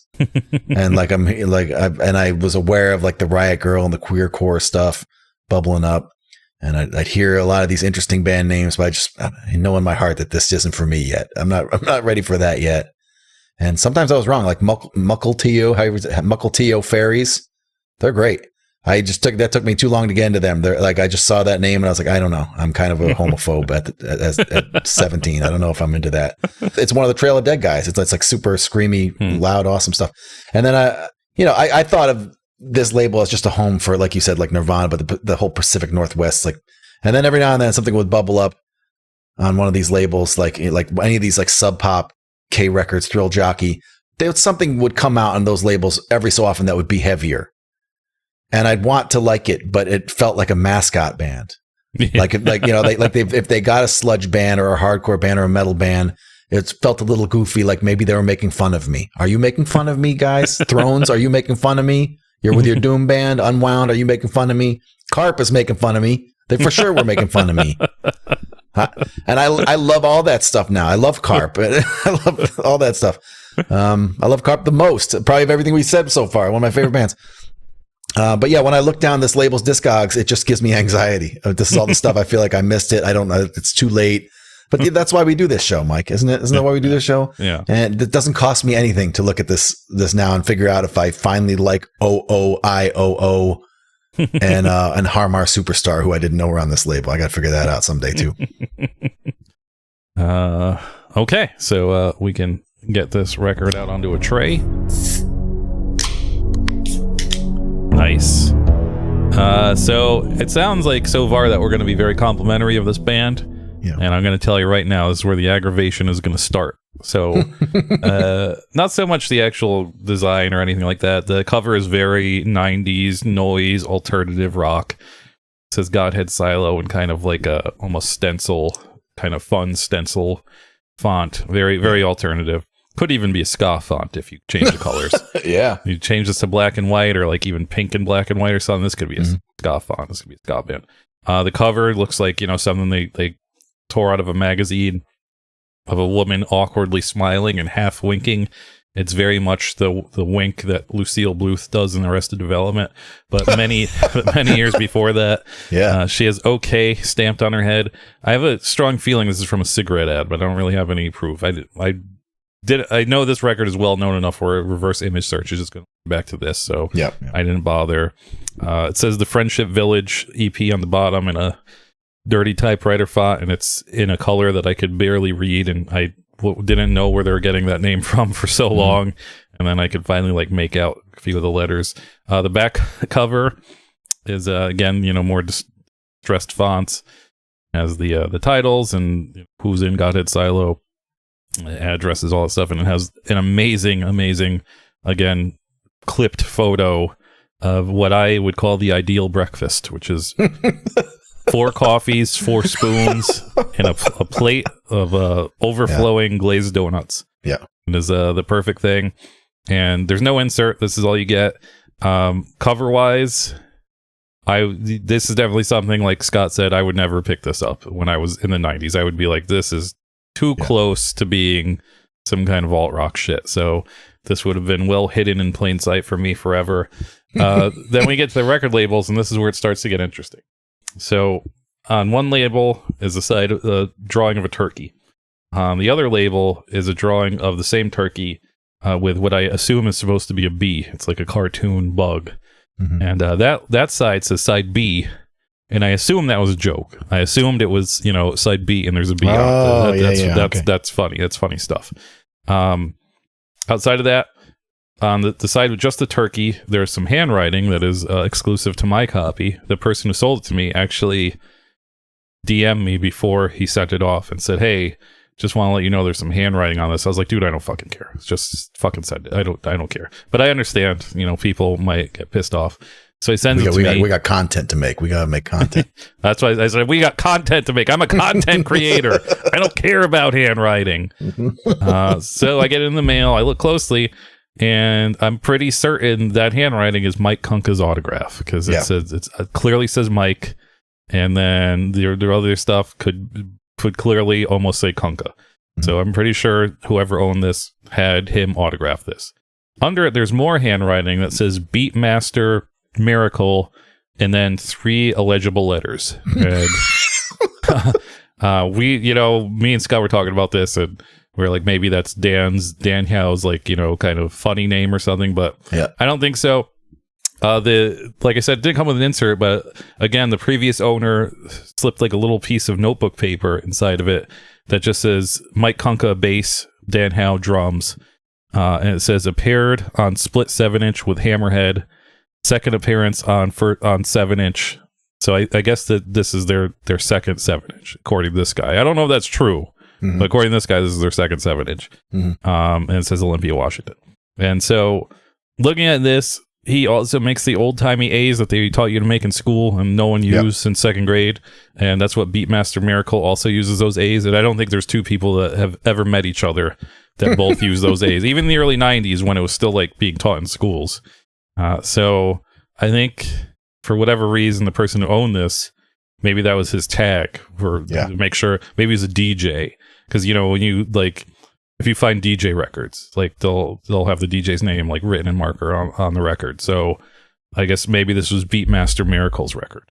And I was aware of like the Riot Girl and the queercore stuff bubbling up. And I'd hear a lot of these interesting band names, but I know in my heart that this isn't for me yet. I'm not ready for that yet. And sometimes I was wrong, like Mukilteo Fairies. They're great. That took me too long to get into them. They're like, I just saw that name and I was like, I don't know. I'm kind of a homophobe at 17. I don't know if I'm into that. It's one of the Trail of Dead guys. It's like super screamy, loud, awesome stuff. And then I thought of this label as just a home for, like you said, like Nirvana, but the whole Pacific Northwest, like, and then every now and then something would bubble up on one of these labels, like any of these like Sub Pop, K Records, Thrill Jockey. Something would come out on those labels every so often that would be heavier, and I'd want to like it, but it felt like a mascot band, if they got a sludge band or a hardcore band or a metal band. It felt a little goofy, like maybe they were making fun of me. Are you making fun of me, guys? Thrones, are you making fun of me? You're with your Doom band, Unwound. Are you making fun of me? Carp is making fun of me. They for sure were making fun of me. And I love all that stuff now. I love Carp. I love all that stuff. I love Carp the most, probably of everything we said so far. One of my favorite bands. But yeah, when I look down this label's discogs, it just gives me anxiety. This is all the stuff I feel like I missed it. I don't know. It's too late. But that's why we do this show, Mike, isn't it? Isn't that why we do this show? Yeah. And it doesn't cost me anything to look at this now and figure out if I finally like OOIOO and Harmar Superstar, who I didn't know were on this label. I got to figure that out someday too. Okay, so we can get this record out onto a tray. Nice. So it sounds like so far that we're going to be very complimentary of this band. Yeah. And I'm going to tell you right now, this is where the aggravation is going to start. So not so much the actual design or anything like that. The cover is very 90s noise, alternative rock. It says godheadSilo in kind of like a almost stencil, kind of fun stencil font. Very, very alternative. Could even be a ska font if you change the colors. Yeah. You change this to black and white or like even pink and black and white or something. This could be a ska font. This could be a ska band. The cover looks like, something they tore out of a magazine of a woman awkwardly smiling and half winking. It's very much the wink that Lucille Bluth does in Arrested Development. But many years before that, she has OK stamped on her head. I have a strong feeling this is from a cigarette ad, but I don't really have any proof. I know this record is well known enough where a reverse image search is just going to go back to this, so I didn't bother. It says the Friendship Village EP on the bottom in a dirty typewriter font, and it's in a color that I could barely read, and I didn't know where they were getting that name from for so long, and then I could finally make out a few of the letters. The back cover is again more distressed fonts, has the titles and who's in godheadSilo, addresses, all that stuff, and it has an amazing again clipped photo of what I would call the ideal breakfast, which is 4 coffees, 4 spoons, and a plate of overflowing glazed donuts. Yeah, it is the perfect thing. And there's no insert. This is all you get. Cover wise, this is definitely something, like Scott said, I would never pick this up when I was in the 90s. I would be like, this is too close to being some kind of alt rock shit. So this would have been well hidden in plain sight for me forever. Then we get to the record labels, and this is where it starts to get interesting. So on one label is a drawing of a turkey. The other label is a drawing of the same turkey with what I assume is supposed to be a bee. It's like a cartoon bug. And that side says side B. And I assume that was a joke. I assumed it was, side B and there's a B on it. That's funny. That's funny stuff. Outside of that, on the side with just the turkey, there's some handwriting that is exclusive to my copy. The person who sold it to me actually DM'd me before he sent it off and said, "Hey, just want to let you know there's some handwriting on this." I was like, "Dude, I don't fucking care. Just fucking send it. I don't care." But I understand, people might get pissed off. So he sends it to me. We got content to make. We got to make content. That's why I said, we got content to make. I'm a content creator. I don't care about handwriting. So I get it in the mail. I look closely, and I'm pretty certain that handwriting is Mike Kunka's autograph, because it clearly says Mike, and then the other stuff could clearly almost say Kunka. So I'm pretty sure whoever owned this had him autograph this. Under it, there's more handwriting that says Beatmaster Miracle, and then 3 illegible letters. And me and Scott were talking about this, and we're like, maybe that's Dan Howe's kind of funny name or something, but I don't think so. Like I said, it didn't come with an insert, but again, the previous owner slipped like a little piece of notebook paper inside of it that just says Mike Kunka bass, Dan Howe drums, and it says appeared on split 7-inch with Hammerhead. Second appearance on 7-inch. So I guess that this is their second 7-inch, according to this guy. I don't know if that's true, but according to this guy, this is their second 7-inch. And it says Olympia, Washington. And so looking at this, he also makes the old-timey A's that they taught you to make in school and no one used in second grade. And that's what Beatmaster Miracle also uses, those A's. And I don't think there's 2 people that have ever met each other that both use those A's. Even in the early 90s when it was still being taught in schools. So I think for whatever reason, the person who owned this, maybe that was his tag to make sure. Maybe he's a DJ, because when you if you find DJ records, they'll have the DJ's name written in marker on the record. So I guess maybe this was Beatmaster Miracle's record.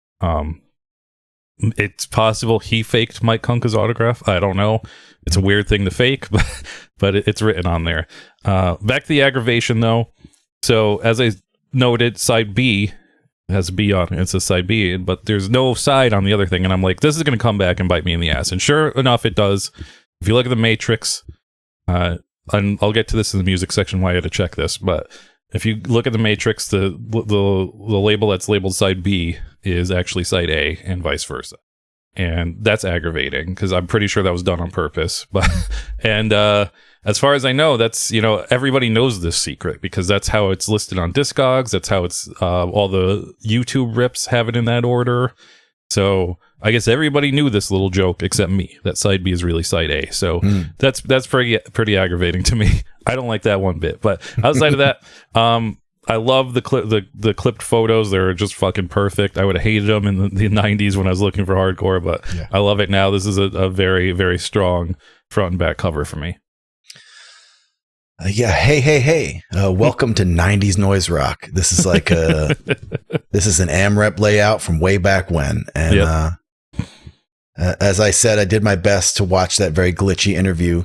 It's possible he faked Mike Kunka's autograph. I don't know. It's a weird thing to fake, but it's written on there. Back to the aggravation though. So as I noted, side B has a B on it. It says side B, but there's no side on the other thing. And I'm like, this is going to come back and bite me in the ass. And sure enough, it does. If you look at the Matrix, and I'll get to this in the music section why I had to check this, but if you look at the matrix, the label that's labeled side B is actually side A and vice versa. And that's aggravating because I'm pretty sure that was done on purpose. But and as far as I know, that's, everybody knows this secret because that's how it's listed on Discogs. That's how it's all the YouTube rips have it in that order. So I guess everybody knew this little joke except me, that side B is really side A. So that's pretty aggravating to me. I don't like that one bit. But outside of that, I love the clipped photos. They're just fucking perfect. I would have hated them in the 90s when I was looking for hardcore, but I love it now. This is a very, very strong front and back cover for me. Hey. Welcome to 90s noise rock. This is like this is an AMREP layout from way back when. And as I said, I did my best to watch that very glitchy interview.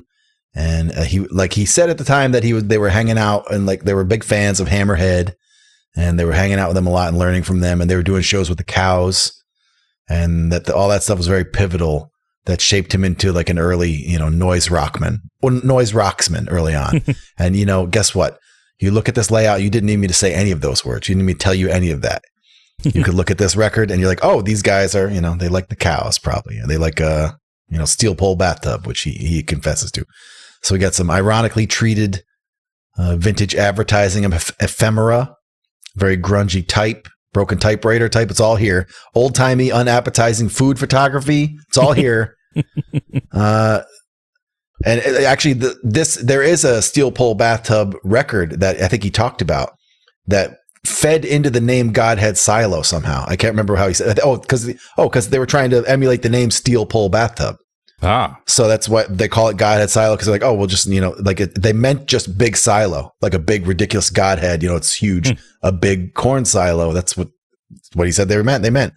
And he said at the time that they were hanging out and like they were big fans of Hammerhead and they were hanging out with them a lot and learning from them. And they were doing shows with the Cows and that all that stuff was very pivotal. That shaped him into like an early, noise rocksman early on. And, guess what? You look at this layout, you didn't need me to say any of those words. You didn't need me to tell you any of that. You could look at this record and you're like, oh, these guys are, they like the Cows probably. And they like, Steel Pole Bathtub, which he confesses to. So we got some ironically treated vintage advertising ephemera, very grungy type. Broken typewriter type. It's all here. Old timey, unappetizing food photography. It's all here. And actually, there is a Steel Pole Bathtub record that I think he talked about that fed into the name godheadSilo somehow. I can't remember how he said. Because they were trying to emulate the name Steel Pole Bathtub. So that's what they call it, godheadSilo, because they're like, oh, we'll just, they meant just big silo, like a big ridiculous godhead, it's huge, a big corn silo. That's what he said they meant.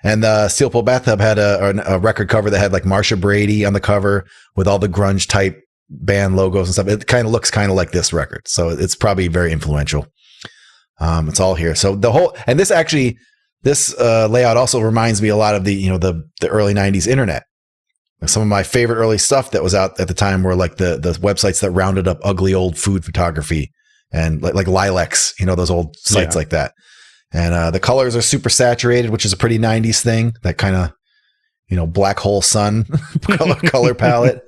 And Steel Pole Bathtub had a record cover that had like Marsha Brady on the cover with all the grunge type band logos and stuff. It kind of looks kind of like this record. So it's probably very influential. It's all here. So this layout also reminds me a lot of the early 90s internet. Some of my favorite early stuff that was out at the time were like the websites that rounded up ugly old food photography and like Lilacs, those old sites like that. And the colors are super saturated, which is a pretty 90s thing. That kind of, black hole sun color palette.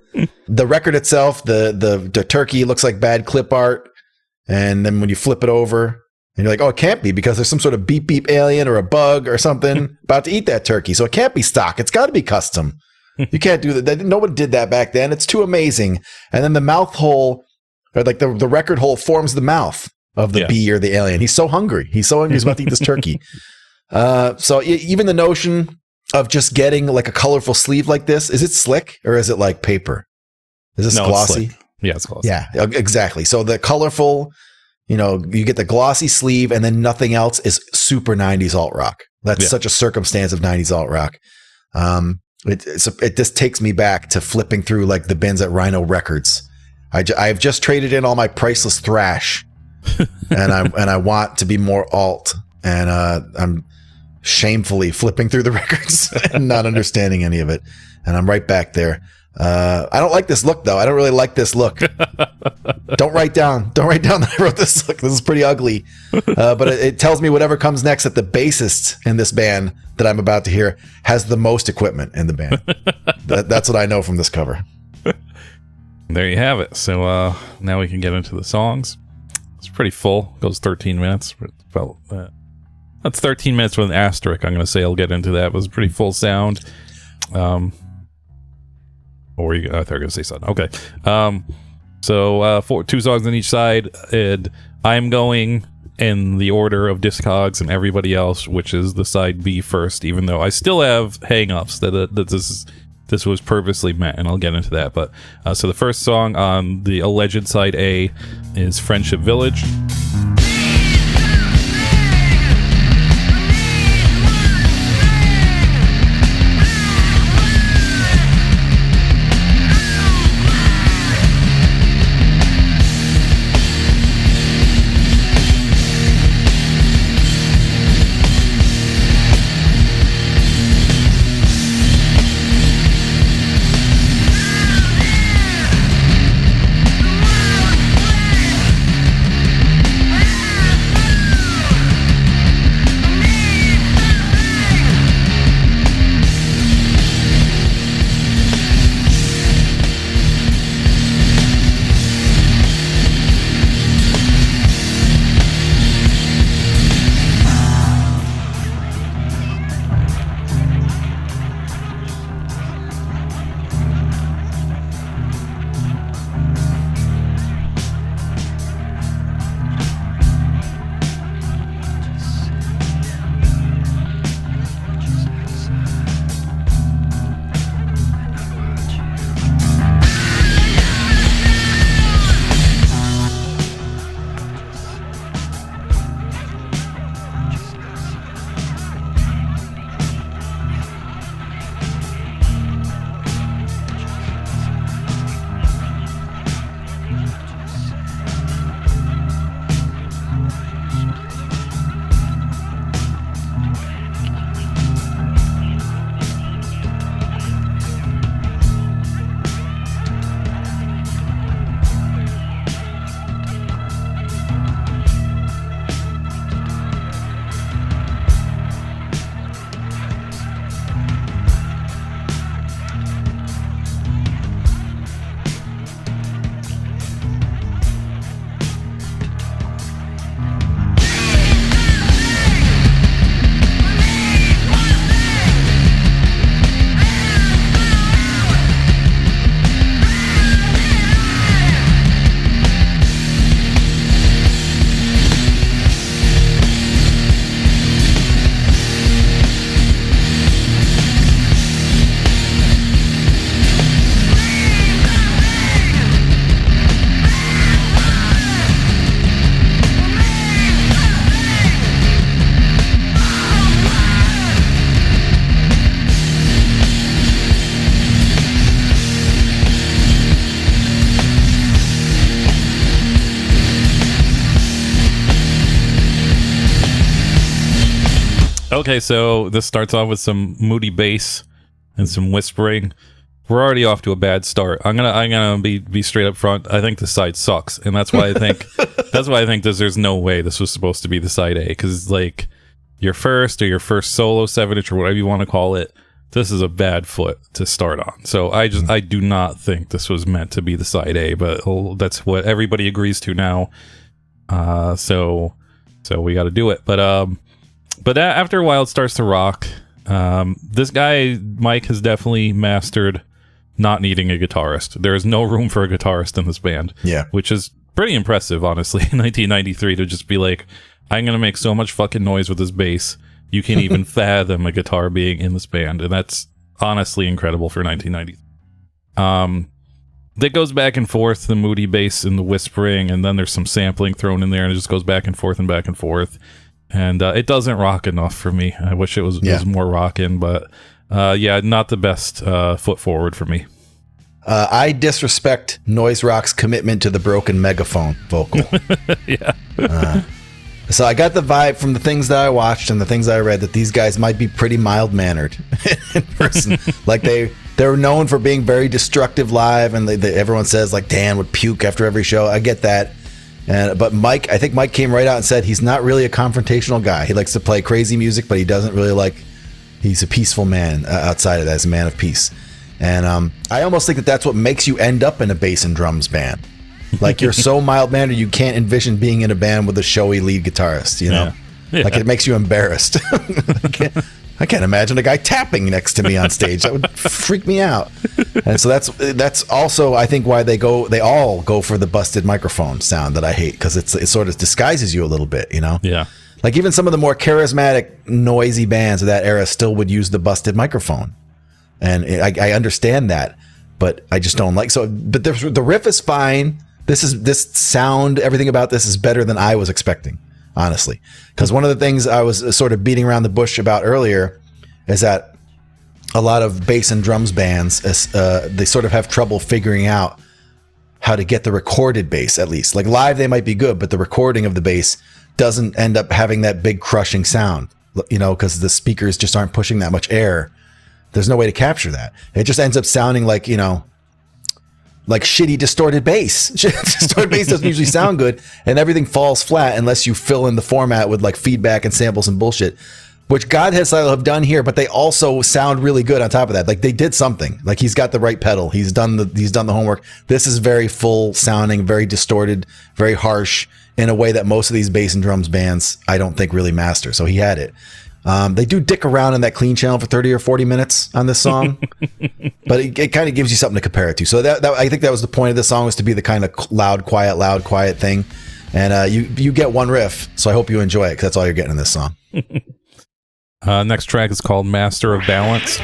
The record itself, the turkey looks like bad clip art. And then when you flip it over and you're like, oh, it can't be because there's some sort of beep beep alien or a bug or something about to eat that turkey. So it can't be stock. It's got to be custom. You can't do that. Nobody did that back then. It's too amazing. And then the mouth hole, or like the record hole, forms the mouth of the bee or the alien. He's so hungry. He's about to eat this turkey. So even the notion of just getting like a colorful sleeve like this, is it slick or is it like paper? Is this glossy? It's yeah, it's glossy. Yeah, exactly. So the colorful, you get the glossy sleeve and then nothing else is super 90s alt rock. That's such a circumstance of 90s alt rock. It just takes me back to flipping through like the bins at Rhino Records. I've just traded in all my priceless thrash, and I want to be more alt, and I'm shamefully flipping through the records and not understanding any of it, and I'm right back there. I don't like this look though. I don't really like this look. Don't write down that I wrote this look. This is pretty ugly. But it tells me whatever comes next, that the bassist in this band that I'm about to hear has the most equipment in the band. That's what I know from this cover. There you have it. So now we can get into the songs. It's pretty full. It goes 13 minutes. That's 13 minutes with an asterisk. I'm going to say I'll get into that. It was pretty full sound. I thought you were going to say something. Okay. So 2 songs on each side, and I'm going in the order of Discogs and everybody else, which is the side B first, even though I still have hang-ups that this was purposely meant, and I'll get into that. But so the first song on the alleged side A is Friendship Village. Okay, so this starts off with some moody bass and some whispering. We're already off to a bad start. I'm gonna be straight up front. I think the side sucks, and that's why I think there's no way this was supposed to be the side A, because like your first solo 7-inch or whatever you want to call it, this is a bad foot to start on. So I do not think this was meant to be the side A, but that's what everybody agrees to now. So we got to do it. But after a while, it starts to rock. This guy Mike has definitely mastered not needing a guitarist. There is no room for a guitarist in this band. Yeah, which is pretty impressive, honestly, in 1993 to just be like, I'm gonna make so much fucking noise with this bass. You can't even fathom a guitar being in this band, and that's honestly incredible for 1990. That goes back and forth, the moody bass and the whispering, and then there's some sampling thrown in there, and it just goes back and forth and back and forth. And it doesn't rock enough for me. I wish it was more rockin', but not the best foot forward for me. I disrespect Noise Rock's commitment to the broken megaphone vocal. Yeah. So I got the vibe from the things that I watched and the things I read that these guys might be pretty mild-mannered in person. Like they're known for being very destructive live, and everyone says like Dan would puke after every show. I get that. But I think Mike came right out and said he's not really a confrontational guy. He likes to play crazy music, but he doesn't really he's a peaceful man outside of that. He's a man of peace. And I almost think that that's what makes you end up in a bass and drums band. Like you're so mild-mannered, you can't envision being in a band with a showy lead guitarist, you know? Yeah. Like it makes you embarrassed. I can't imagine a guy tapping next to me on stage. That would freak me out. And so that's also, I think, why they all go for the busted microphone sound that I hate, because it sort of disguises you a little bit, you know? Yeah. Like even some of the more charismatic, noisy bands of that era still would use the busted microphone. And I understand that, but I just don't like so. But the riff is fine. This sound, everything about this is better than I was expecting, honestly. Because one of the things I was sort of beating around the bush about earlier is that a lot of bass and drums bands, they sort of have trouble figuring out how to get the recorded bass, at least. Like live, they might be good, but the recording of the bass doesn't end up having that big crushing sound, you know, because the speakers just aren't pushing that much air. There's no way to capture that. It just ends up sounding like, you know, like shitty distorted bass. Distorted bass doesn't usually sound good, and everything falls flat unless you fill in the format with like feedback and samples and bullshit, which godheadSilo have done here, but they also sound really good on top of that. Like they did something. Like he's got the right pedal. He's done the homework. This is very full sounding, very distorted, very harsh in a way that most of these bass and drums bands I don't think really master. So he had it. They do dick around in that clean channel for 30 or 40 minutes on this song, but it kind of gives you something to compare it to. So that I think that was the point of the song, was to be the kind of loud, quiet thing. And you get one riff, so I hope you enjoy it, because that's all you're getting in this song. Next track is called Master of Balance.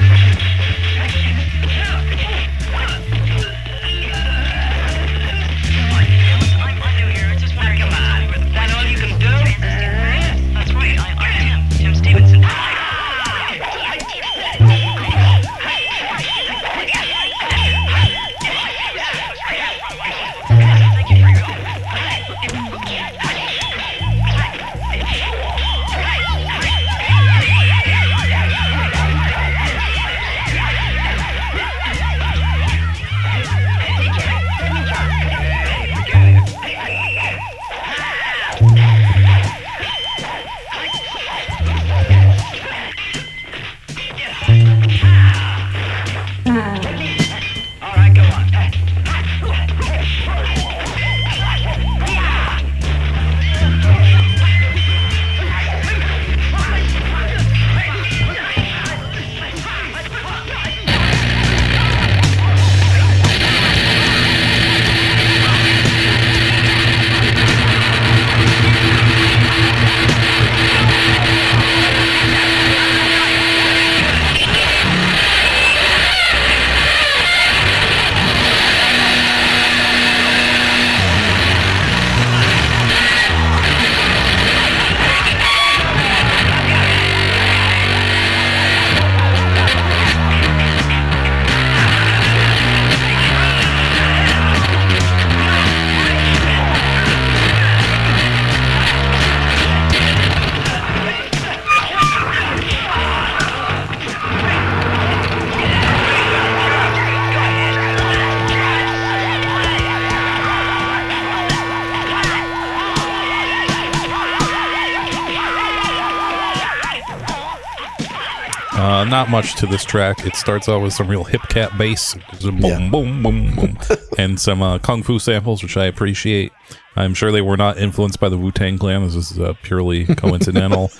Not much to this track. It starts out with some real hip cat bass, boom, boom, boom, boom, and some kung fu samples, which I appreciate. I'm sure they were not influenced by the Wu-Tang Clan. This is purely coincidental.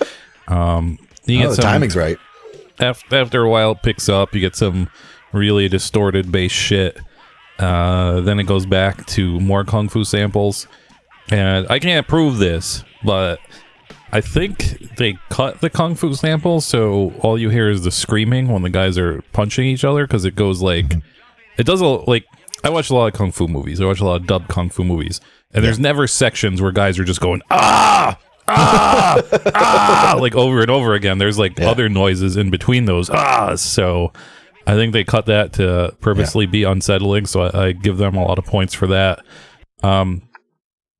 The timing's right. After a while, it picks up. You get some really distorted bass shit. Then it goes back to more kung fu samples. And I can't prove this, but I think they cut the kung fu samples, so all you hear is the screaming when the guys are punching each other, because it goes like... It does like... I watch a lot of kung fu movies. I watch a lot of dubbed kung fu movies. And there's never sections where guys are just going, ah! Ah! Ah! Like over and over again. There's like other noises in between those ahs. So I think they cut that to purposely be unsettling, so I give them a lot of points for that.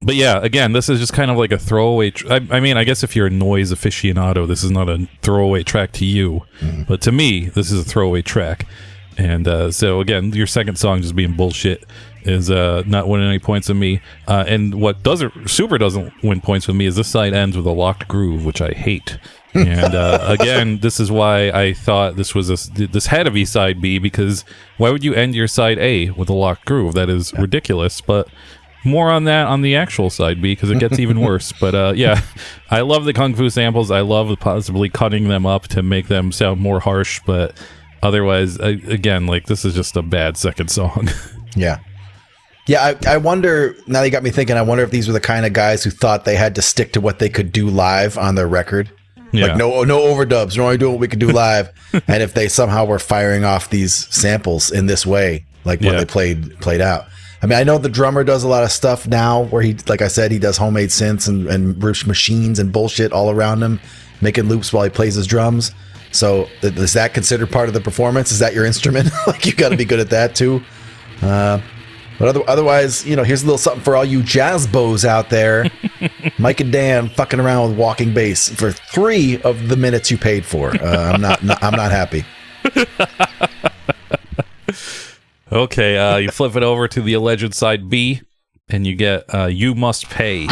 But yeah, again, this is just kind of like a throwaway. I mean, I guess if you're a noise aficionado, this is not a throwaway track to you. But to me, this is a throwaway track. And so, again, your second song just being bullshit is not winning any points with me. And what doesn't win points with me is this side ends with a locked groove, which I hate. And again, this is why I thought this had to be side B, because why would you end your side A with a locked groove? That is ridiculous. But more on that on the actual side B, because it gets even worse. But yeah, I love the kung fu samples. I love possibly cutting them up to make them sound more harsh. But otherwise, again, like, this is just a bad second song. Yeah. I wonder, now you got me thinking, I wonder if these were the kind of guys who thought they had to stick to what they could do live on their record. Like, no overdubs, we're only doing what we could do live. And if they somehow were firing off these samples in this way, like when they played out. I mean, I know the drummer does a lot of stuff now where he, like I said, he does homemade synths and machines and bullshit all around him, making loops while he plays his drums. So is that considered part of the performance? Is that your instrument? Like, you got to be good at that too. But otherwise, you know, here's a little something for all you jazz bows out there. Mike and Dan fucking around with walking bass for 3 of the minutes you paid for. I'm not happy. Okay, you flip it over to the alleged side B, and you get You Must Pay.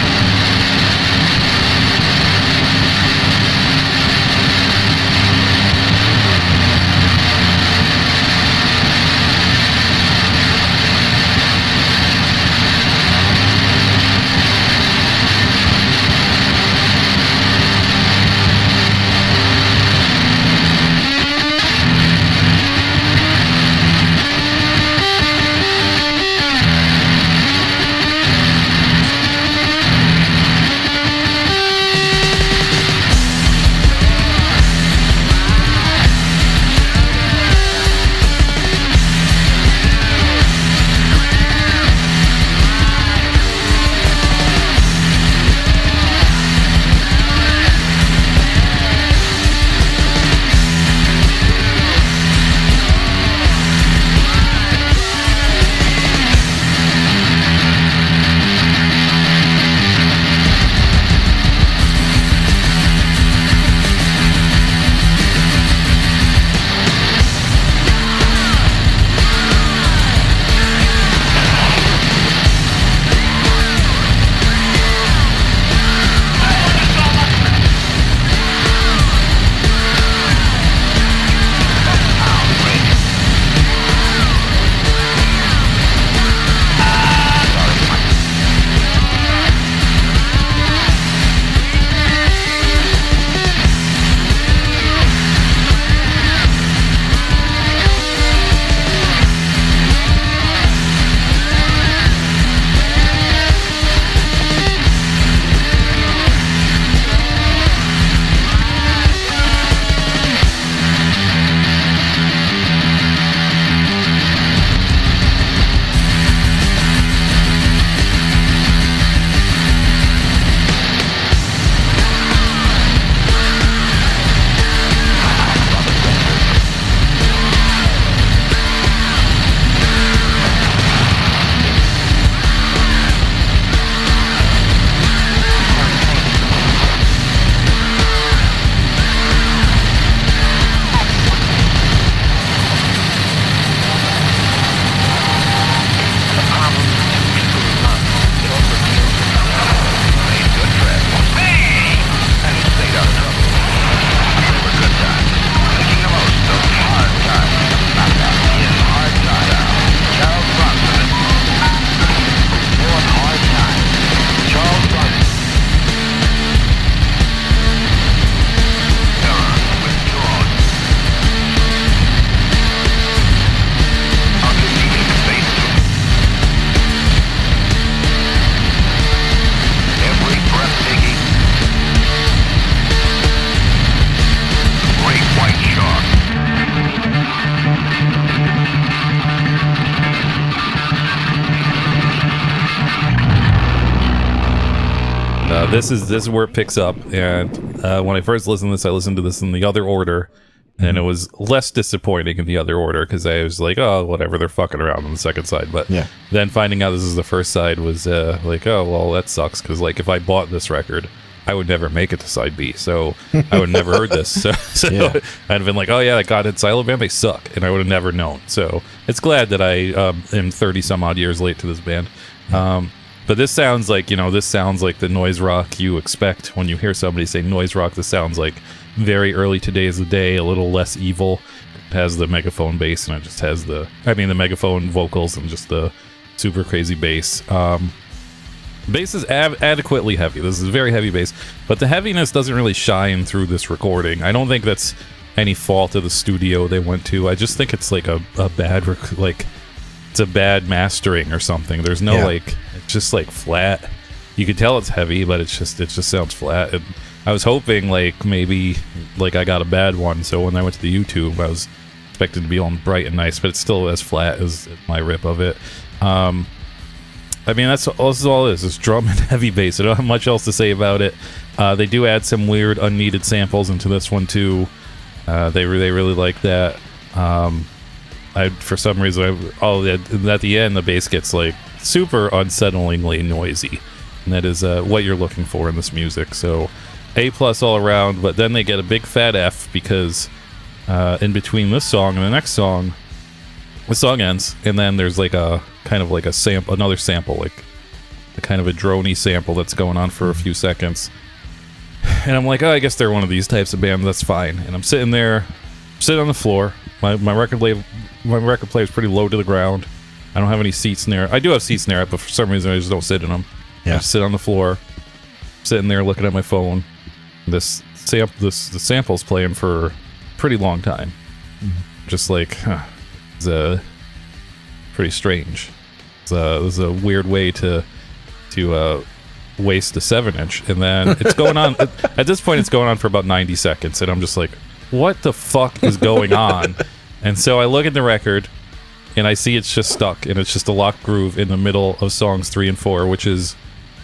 this is where it picks up. And when I first listened to this, I listened to this in the other order, and it was less disappointing in the other order because I was like, oh, whatever, they're fucking around on the second side. But then finding out this is the first side was like, oh, well, that sucks, because like if I bought this record, I would never make it to side B, so I would never heard this. So I'd have been like, oh yeah, that godheadSilo band, they suck, and I would have never known. So it's glad that I am 30 some odd years late to this band. But this sounds like, this sounds like the noise rock you expect when you hear somebody say noise rock. This sounds like very early Today Is the Day, a little less evil. It has the megaphone bass, and it just has the megaphone vocals and just the super crazy bass. Bass is adequately heavy. This is very heavy bass, but the heaviness doesn't really shine through this recording. I don't think that's any fault of the studio they went to. I just think it's like a bad it's a bad mastering or something. There's no it's just like flat. You can tell it's heavy, but it just sounds flat. And I was hoping maybe I got a bad one, so when I went to the YouTube, I was expecting to be all bright and nice, but it's still as flat as my rip of it. This is all it is. It's drum and heavy bass. I don't have much else to say about it. They do add some weird unneeded samples into this one too. They really like that. For some reason, at the end, the bass gets like super unsettlingly noisy, and that is what you're looking for in this music. So A+ all around. But then they get a big fat F because in between this song and the next song, the song ends, and then there's like a kind of like another sample, like a kind of a droney sample that's going on for a few seconds. And I'm like, oh, I guess they're one of these types of bands. That's fine. And I'm sitting on the floor. My record player is pretty low to the ground. I don't have any seats near. I do have seats near it, but for some reason I just don't sit in them. I just sit on the floor, sitting there looking at my phone. The sample's playing for a pretty long time. Just like, it's pretty strange. It's a weird way to waste a 7-inch, and then it's going on. At this point, it's going on for about 90 seconds, and I'm just like, what the fuck is going on? And so I look at the record, and I see it's just stuck, and it's just a locked groove in the middle of songs 3 and 4,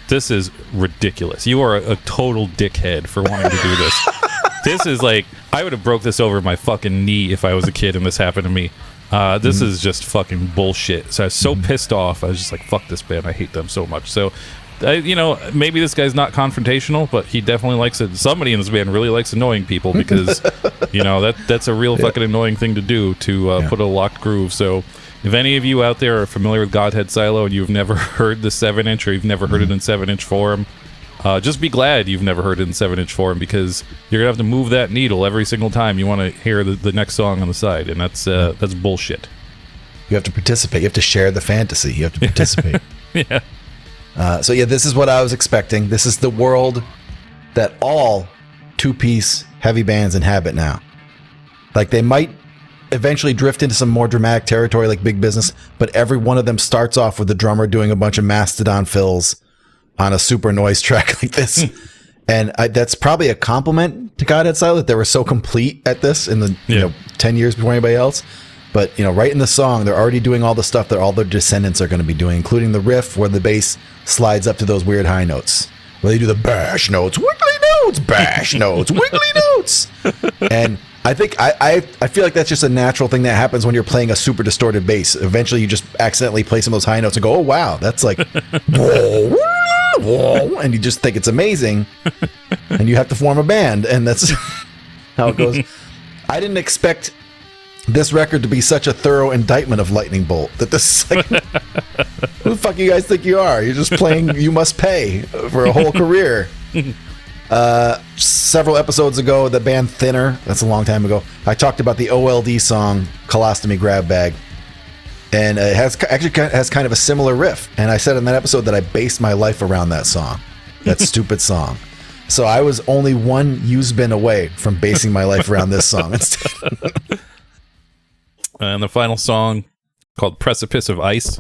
this is ridiculous. You are a total dickhead for wanting to do this. This is like, I would have broke this over my fucking knee if I was a kid and this happened to me. This is just fucking bullshit. So I was so pissed off. I was just like, fuck this band. I hate them so much. So, maybe this guy's not confrontational, but he definitely likes it. Somebody in this band really likes annoying people because, that's a real fucking annoying thing to do, to put a locked groove. So if any of you out there are familiar with godheadSilo and you've never heard the 7-inch, or you've never heard it in 7-inch form, just be glad you've never heard it in 7-inch form, because you're gonna have to move that needle every single time you want to hear the next song on the side, and that's bullshit. You have to participate. You have to share the fantasy. You have to participate. This is what I was expecting. This is the world that all 2-piece heavy bands inhabit now. Like, they might eventually drift into some more dramatic territory like Big Business, but every one of them starts off with the drummer doing a bunch of Mastodon fills on a super noise track like this. And that's probably a compliment to godheadSilo that they were so complete at this in the 10 years before anybody else. But right in the song, they're already doing all the stuff that all their descendants are going to be doing, including the riff where the bass slides up to those weird high notes, where they do the bash notes, wiggly notes, bash notes, wiggly notes. And I think I feel like that's just a natural thing that happens when you're playing a super distorted bass. Eventually, you just accidentally play some of those high notes and go, "Oh wow, that's like," and you just think it's amazing, and you have to form a band, and that's how it goes. I didn't expect this record to be such a thorough indictment of Lightning Bolt. That this is like, who the fuck you guys think you are? You're just playing You Must Pay for a whole career. Several episodes ago, the band Thinner, that's a long time ago, I talked about the OLD song Colostomy Grab Bag, and it has kind of a similar riff, and I said in that episode that I based my life around that song, that stupid song. So I was only one used bin away from basing my life around this song instead. And the final song, called Precipice of Ice.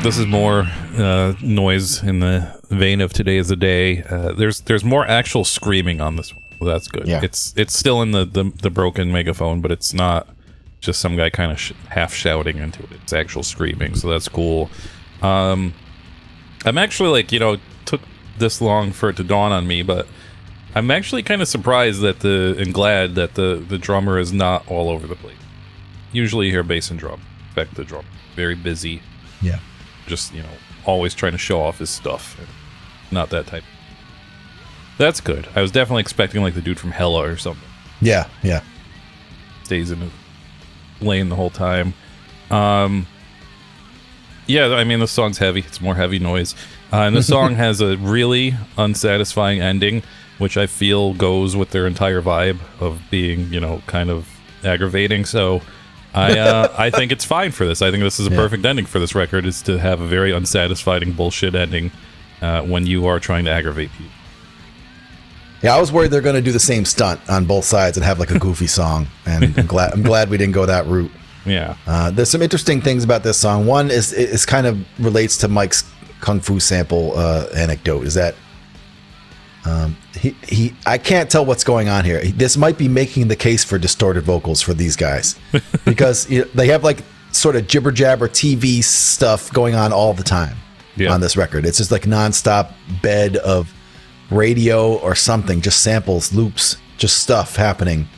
This is more noise in the vein of Today is the Day. There's more actual screaming on this one. Well, that's good. Yeah. It's still in the broken megaphone, but it's not just some guy kind of half shouting into it. It's actual screaming, so that's cool. I'm actually like, took this long for it to dawn on me, but I'm actually kind of surprised and glad that the drummer is not all over the place. Usually you hear bass and drum. In fact, the drum very busy. Yeah. Just, always trying to show off his stuff. Not that type. That's good. I was definitely expecting like the dude from Hella or something. Yeah. Stays in the lane the whole time. Yeah, I mean, the song's heavy. It's more heavy noise. And the song has a really unsatisfying ending, which I feel goes with their entire vibe of being, kind of aggravating. So I think it's fine for this. I think this is a perfect ending for this record, is to have a very unsatisfying bullshit ending when you are trying to aggravate people. Yeah, I was worried they're going to do the same stunt on both sides and have like a goofy song, and I'm glad we didn't go that route. Yeah. There's some interesting things about this song. One is kind of relates to Mike's Kung Fu sample anecdote. Is that I can't tell what's going on here. This might be making the case for distorted vocals for these guys, because they have like sort of jibber jabber TV stuff going on all the time on this record. It's just like nonstop bed of radio or something, just samples, loops, just stuff happening.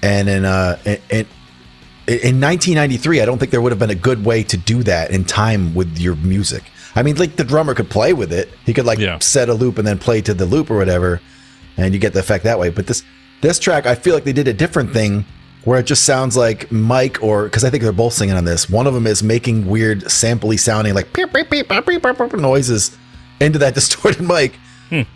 And in 1993, I don't think there would have been a good way to do that in time with your music. I mean, like the drummer could play with it. He could set a loop and then play to the loop or whatever, and you get the effect that way. But this track, I feel like they did a different thing where it just sounds like Mike, because I think they're both singing on this. One of them is making weird sampley sounding like beep, beep, beep, beep, beep, beep, noises into that distorted mic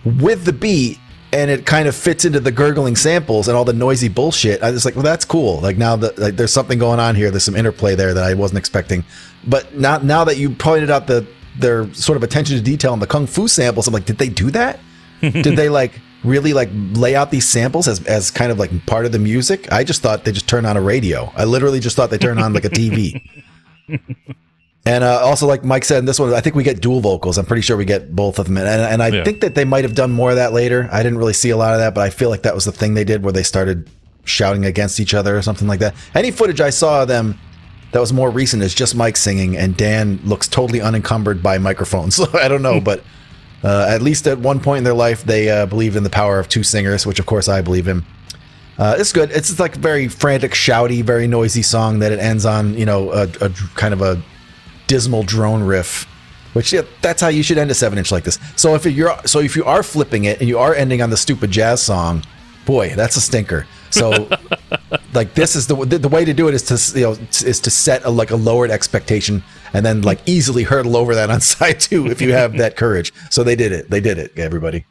with the beat, and it kind of fits into the gurgling samples and all the noisy bullshit. I was like, well, that's cool. Like now that there's something going on here. There's some interplay there that I wasn't expecting. But now that you pointed out their sort of attention to detail on the Kung Fu samples, I'm like, did they do that? Did they like really like lay out these samples as kind of like part of the music? I just thought they just turned on a radio. I literally just thought they turned on like a TV. And also, like Mike said in this one, I think we get dual vocals. I'm pretty sure we get both of them. And I think that they might have done more of that later. I didn't really see a lot of that, but I feel like that was the thing they did where they started shouting against each other or something like that. Any footage I saw of them that was more recent is just Mike singing, and Dan looks totally unencumbered by microphones. So I don't know, but at least at one point in their life, they believed in the power of two singers, which of course I believe in. It's good. It's just like very frantic, shouty, very noisy song that it ends on, a kind of a dismal drone riff, which that's how you should end a 7-inch like this. So if you are flipping it and you are ending on the stupid jazz song, boy, that's a stinker. So like this is the way to do it is to set a lowered expectation and then like easily hurdle over that on side 2 if you have that courage. So they did it, everybody.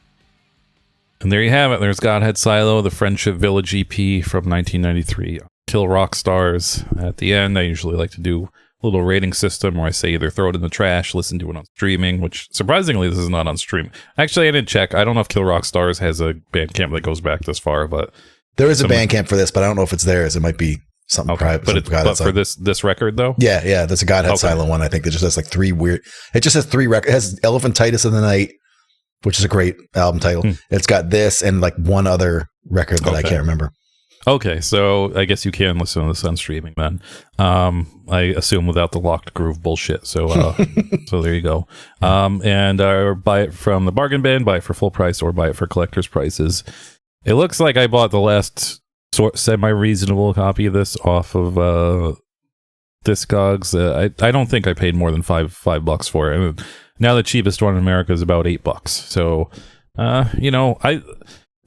And there you have it. There's godheadSilo, the Friendship Village EP from 1993. Kill Rock Stars. At the end, I usually like to do little rating system where I say either throw it in the trash, listen to it on streaming, which surprisingly this is not on stream. Actually, I didn't check. I don't know if Kill Rock Stars has a Bandcamp that goes back this far, but there is a Bandcamp for this, but I don't know if it's theirs. It might be something private. But for this record though? Yeah, there's a godheadSilo one, I think, that just has like 3 weird. It just has 3 records. It has Elephantitis of the Night, which is a great album title. It's got this and like one other record that I can't remember. Okay, so I guess you can listen to this on streaming then. I assume without the locked groove bullshit. So so there you go. And buy it from the bargain bin, buy it for full price, or buy it for collector's prices. It looks like I bought the last semi-reasonable copy of this off of Discogs. I don't think I paid more than $5 for it. And now the cheapest one in America is about $8. So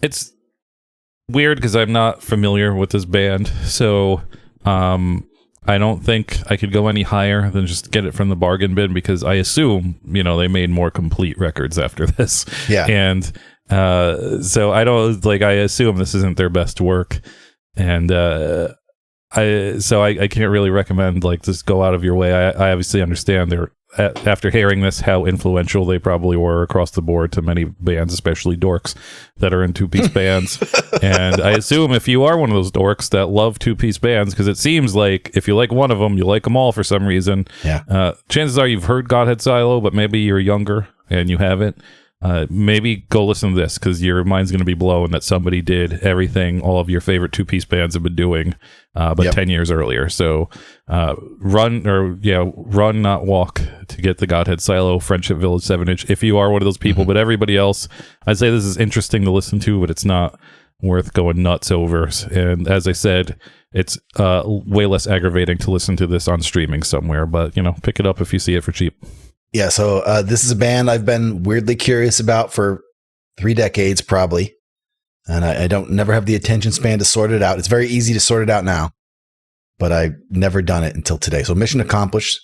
it's weird because I'm not familiar with this band, so I don't think I could go any higher than just get it from the bargain bin, because I assume they made more complete records after this. And so I assume this isn't their best work, and I can't really recommend like just go out of your way. I obviously understand they're after hearing this, how influential they probably were across the board to many bands, especially dorks that are in two-piece bands. And I assume if you are one of those dorks that love two-piece bands, because it seems like if you like one of them, you like them all for some reason. Yeah. Chances are you've heard godheadSilo, but maybe you're younger and you haven't. Maybe go listen to this, because your mind's going to be blown that somebody did everything all of your favorite two-piece bands have been doing, but 10 years earlier. So run, not walk, to get the godheadSilo Friendship Village 7-inch if you are one of those people. But everybody else, I'd say this is interesting to listen to, but it's not worth going nuts over. And as I said, it's way less aggravating to listen to this on streaming somewhere, but pick it up if you see it for cheap. Yeah, so this is a band I've been weirdly curious about for 3 decades, probably. And I never have the attention span to sort it out. It's very easy to sort it out now, but I've never done it until today. So mission accomplished.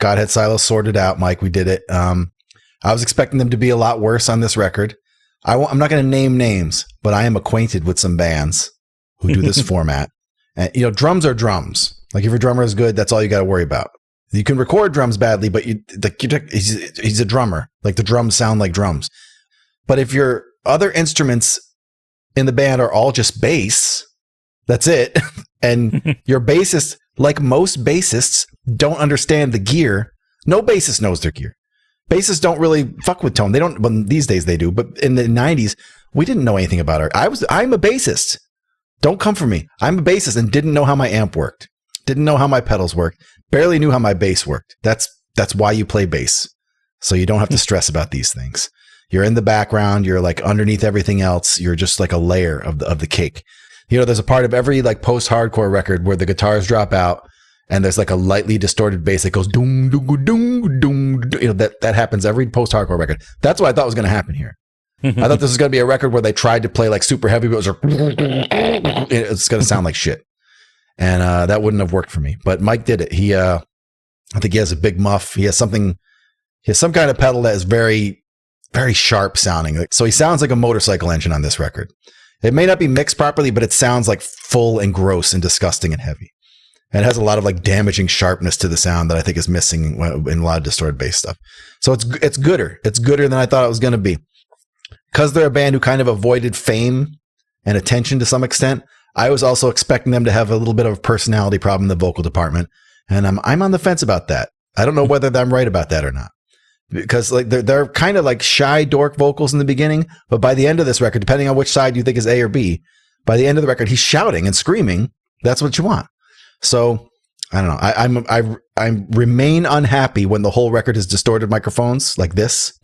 godheadSilo sorted out, Mike. We did it. I was expecting them to be a lot worse on this record. I'm not going to name names, but I am acquainted with some bands who do this format. And, drums are drums. Like if your drummer is good, that's all you got to worry about. You can record drums badly, but he's a drummer. Like the drums sound like drums. But if your other instruments in the band are all just bass, that's it. And your bassist, like most bassists, don't understand the gear. No bassist knows their gear. Bassists don't really fuck with tone. They don't. Well, these days they do. But in the 90s, we didn't know anything about it. I'm a bassist. Don't come for me. I'm a bassist and didn't know how my amp worked. Didn't know how my pedals worked. Barely knew how my bass worked. That's why you play bass. So you don't have to stress about these things. You're in the background. You're like underneath everything else. You're just like a layer of the cake. There's a part of every like post-hardcore record where the guitars drop out and there's like a lightly distorted bass that goes doom, doom, doom, doom. That happens every post-hardcore record. That's what I thought was going to happen here. I thought this was going to be a record where they tried to play like super heavy, but it's going to sound like shit. And that wouldn't have worked for me. But Mike did it. I think he has a big muff. He has some kind of pedal that is very, very sharp sounding. So he sounds like a motorcycle engine on this record. It may not be mixed properly, but it sounds like full and gross and disgusting and heavy. And it has a lot of like damaging sharpness to the sound that I think is missing in a lot of distorted bass stuff. So it's gooder. It's gooder than I thought it was going to be. Because they're a band who kind of avoided fame and attention to some extent, I was also expecting them to have a little bit of a personality problem in the vocal department. And I'm on the fence about that. I don't know whether I'm right about that or not. Because like they're kind of like shy dork vocals in the beginning, but by the end of this record, depending on which side you think is A or B, by the end of the record, he's shouting and screaming. That's what you want. So I don't know. I remain unhappy when the whole record is distorted microphones like this.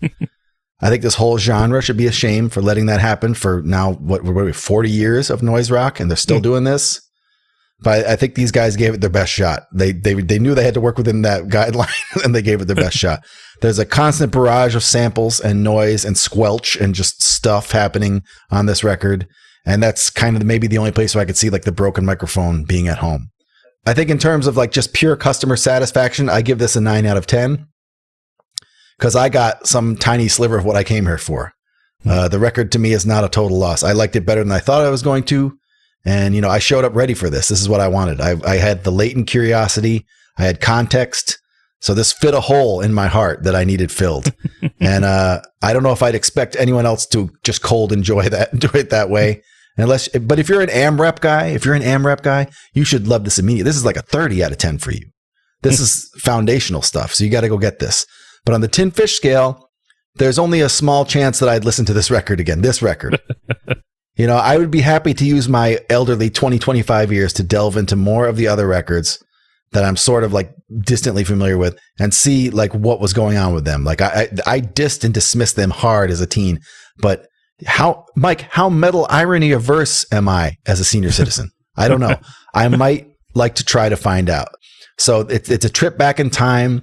I think this whole genre should be ashamed for letting that happen for now, what are we, 40 years of noise rock, and they're still doing this. But I think these guys gave it their best shot. They knew they had to work within that guideline, and they gave it their best shot. There's a constant barrage of samples and noise and squelch and just stuff happening on this record. And that's kind of maybe the only place where I could see like the broken microphone being at home. I think in terms of like just pure customer satisfaction, I give this a 9 out of 10. Because I got some tiny sliver of what I came here for. The record to me is not a total loss. I liked it better than I thought I was going to. And, I showed up ready for this. This is what I wanted. I had the latent curiosity. I had context. So this fit a hole in my heart that I needed filled. And I don't know if I'd expect anyone else to just cold enjoy it that way. But if you're an AMREP guy, you should love this immediately. This is like a 30 out of 10 for you. This is foundational stuff. So you got to go get this. But on the Tin Fish scale, there's only a small chance that I'd listen to this record again. This record. I would be happy to use my elderly 25 years to delve into more of the other records that I'm sort of like distantly familiar with and see like what was going on with them. Like I dissed and dismissed them hard as a teen. But how metal irony averse am I as a senior citizen? I don't know. I might like to try to find out. So it's a trip back in time.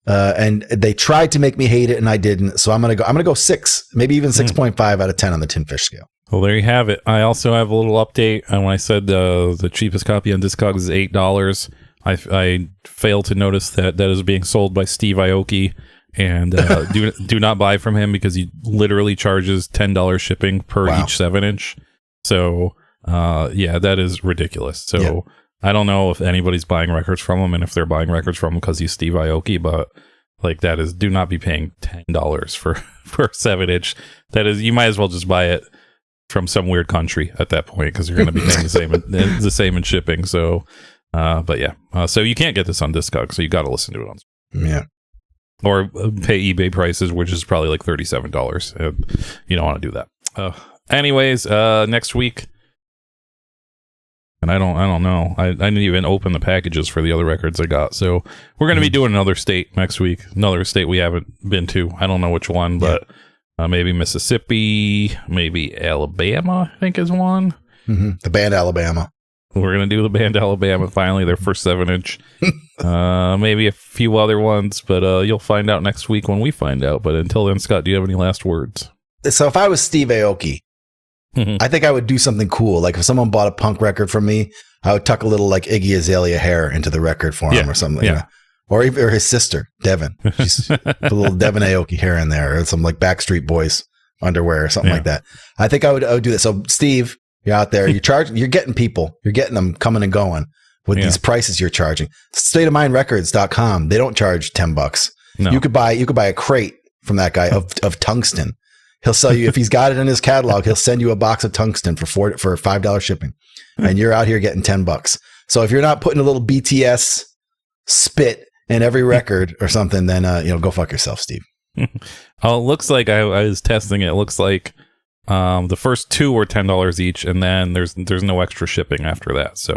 And they tried to make me hate it, and I didn't. So I'm gonna go 6, maybe even 6.5 out of 10 on the Tin Fish scale. Well, there you have it. I also have a little update. And when I said the cheapest copy on Discogs is $8, I failed to notice that is being sold by Steve Aoki, and do not buy from him because he literally charges $10 shipping per each 7-inch. So that is ridiculous. So. Yeah. I don't know if anybody's buying records from him and if they're buying records from him because he's Steve Aoki, but Like that is, do not be paying $10 for a 7-inch. That is, you might as well just buy it from some weird country at that point, because you're going to be paying the same in shipping. So, but yeah, so you can't get this on Discog, so you got to listen to it on. Yeah. Or pay eBay prices, which is probably like $37. And you don't want to do that. Anyways, next week, and I don't know. I didn't even open the packages for the other records I got. So we're going to be doing another state next week. Another state we haven't been to. I don't know which one, but maybe Mississippi, maybe Alabama, I think is one. Mm-hmm. The band Alabama. We're going to do the band Alabama, finally, their first 7-inch. Maybe a few other ones, but you'll find out next week when we find out. But until then, Scott, do you have any last words? So if I was Steve Aoki, I think I would do something cool. Like if someone bought a punk record from me, I would tuck a little like Iggy Azalea hair into the record for him or something. Yeah. Or his sister, Devin. She's put a little Devin Aoki hair in there, or some like Backstreet Boys underwear or something like that. I think I would do that. So Steve, you're out there, you're getting people, you're getting them coming and going with these prices you're charging. Stateofmindrecords.com, they don't charge $10. No. You could buy a crate from that guy of tungsten. He'll sell you, if he's got it in his catalog, he'll send you a box of tungsten for $5 shipping, and you're out here getting $10. So if you're not putting a little BTS spit in every record or something, then go fuck yourself, Steve. Oh, it looks like I was testing it. It looks like the first 2 were $10 each, and then there's no extra shipping after that. So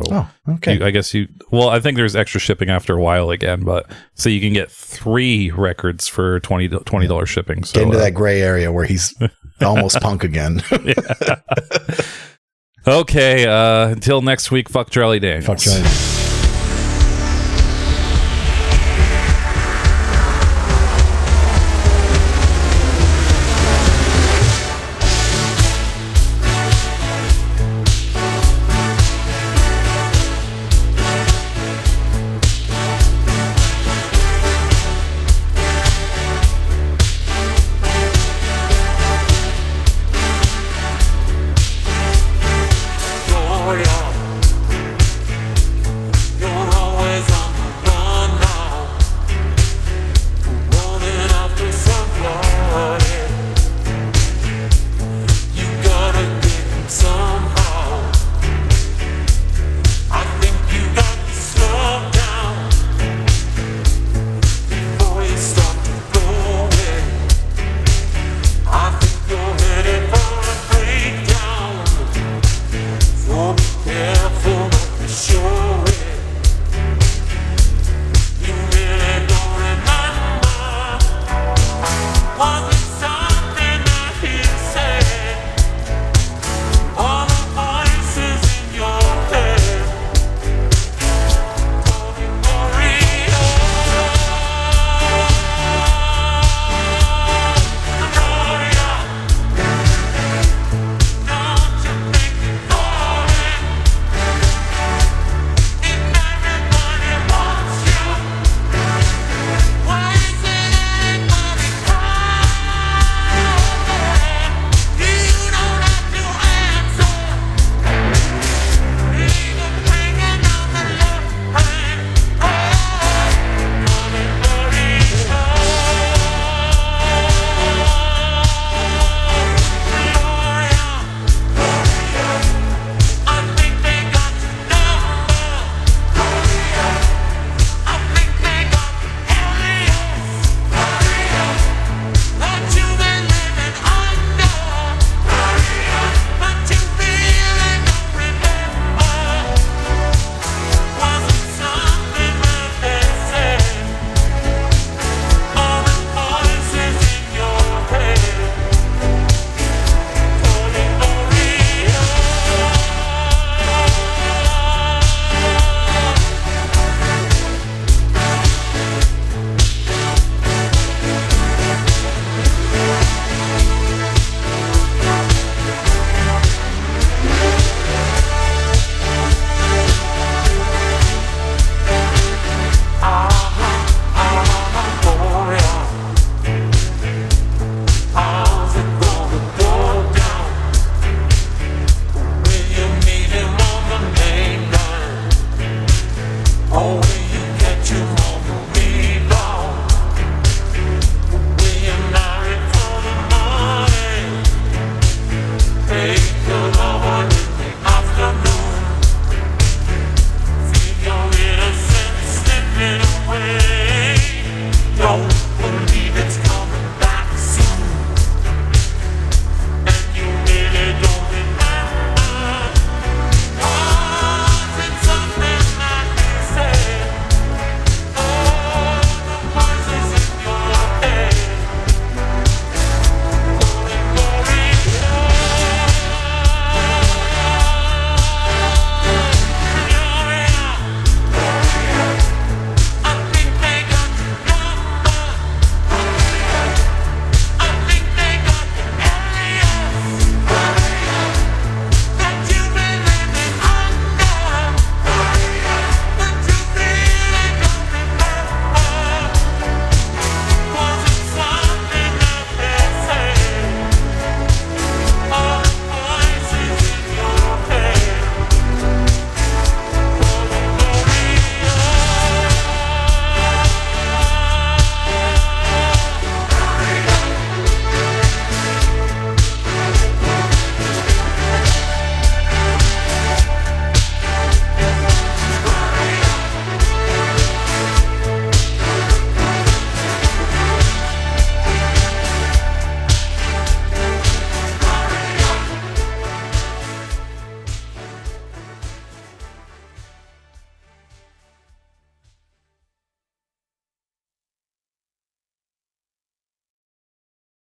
okay. I think there's extra shipping after a while again, but so you can get 3 records for $20 shipping. So get into that gray area where he's almost punk again. Okay, until next week, fuck Charlie Daniels. Fuck Charlie Daniels.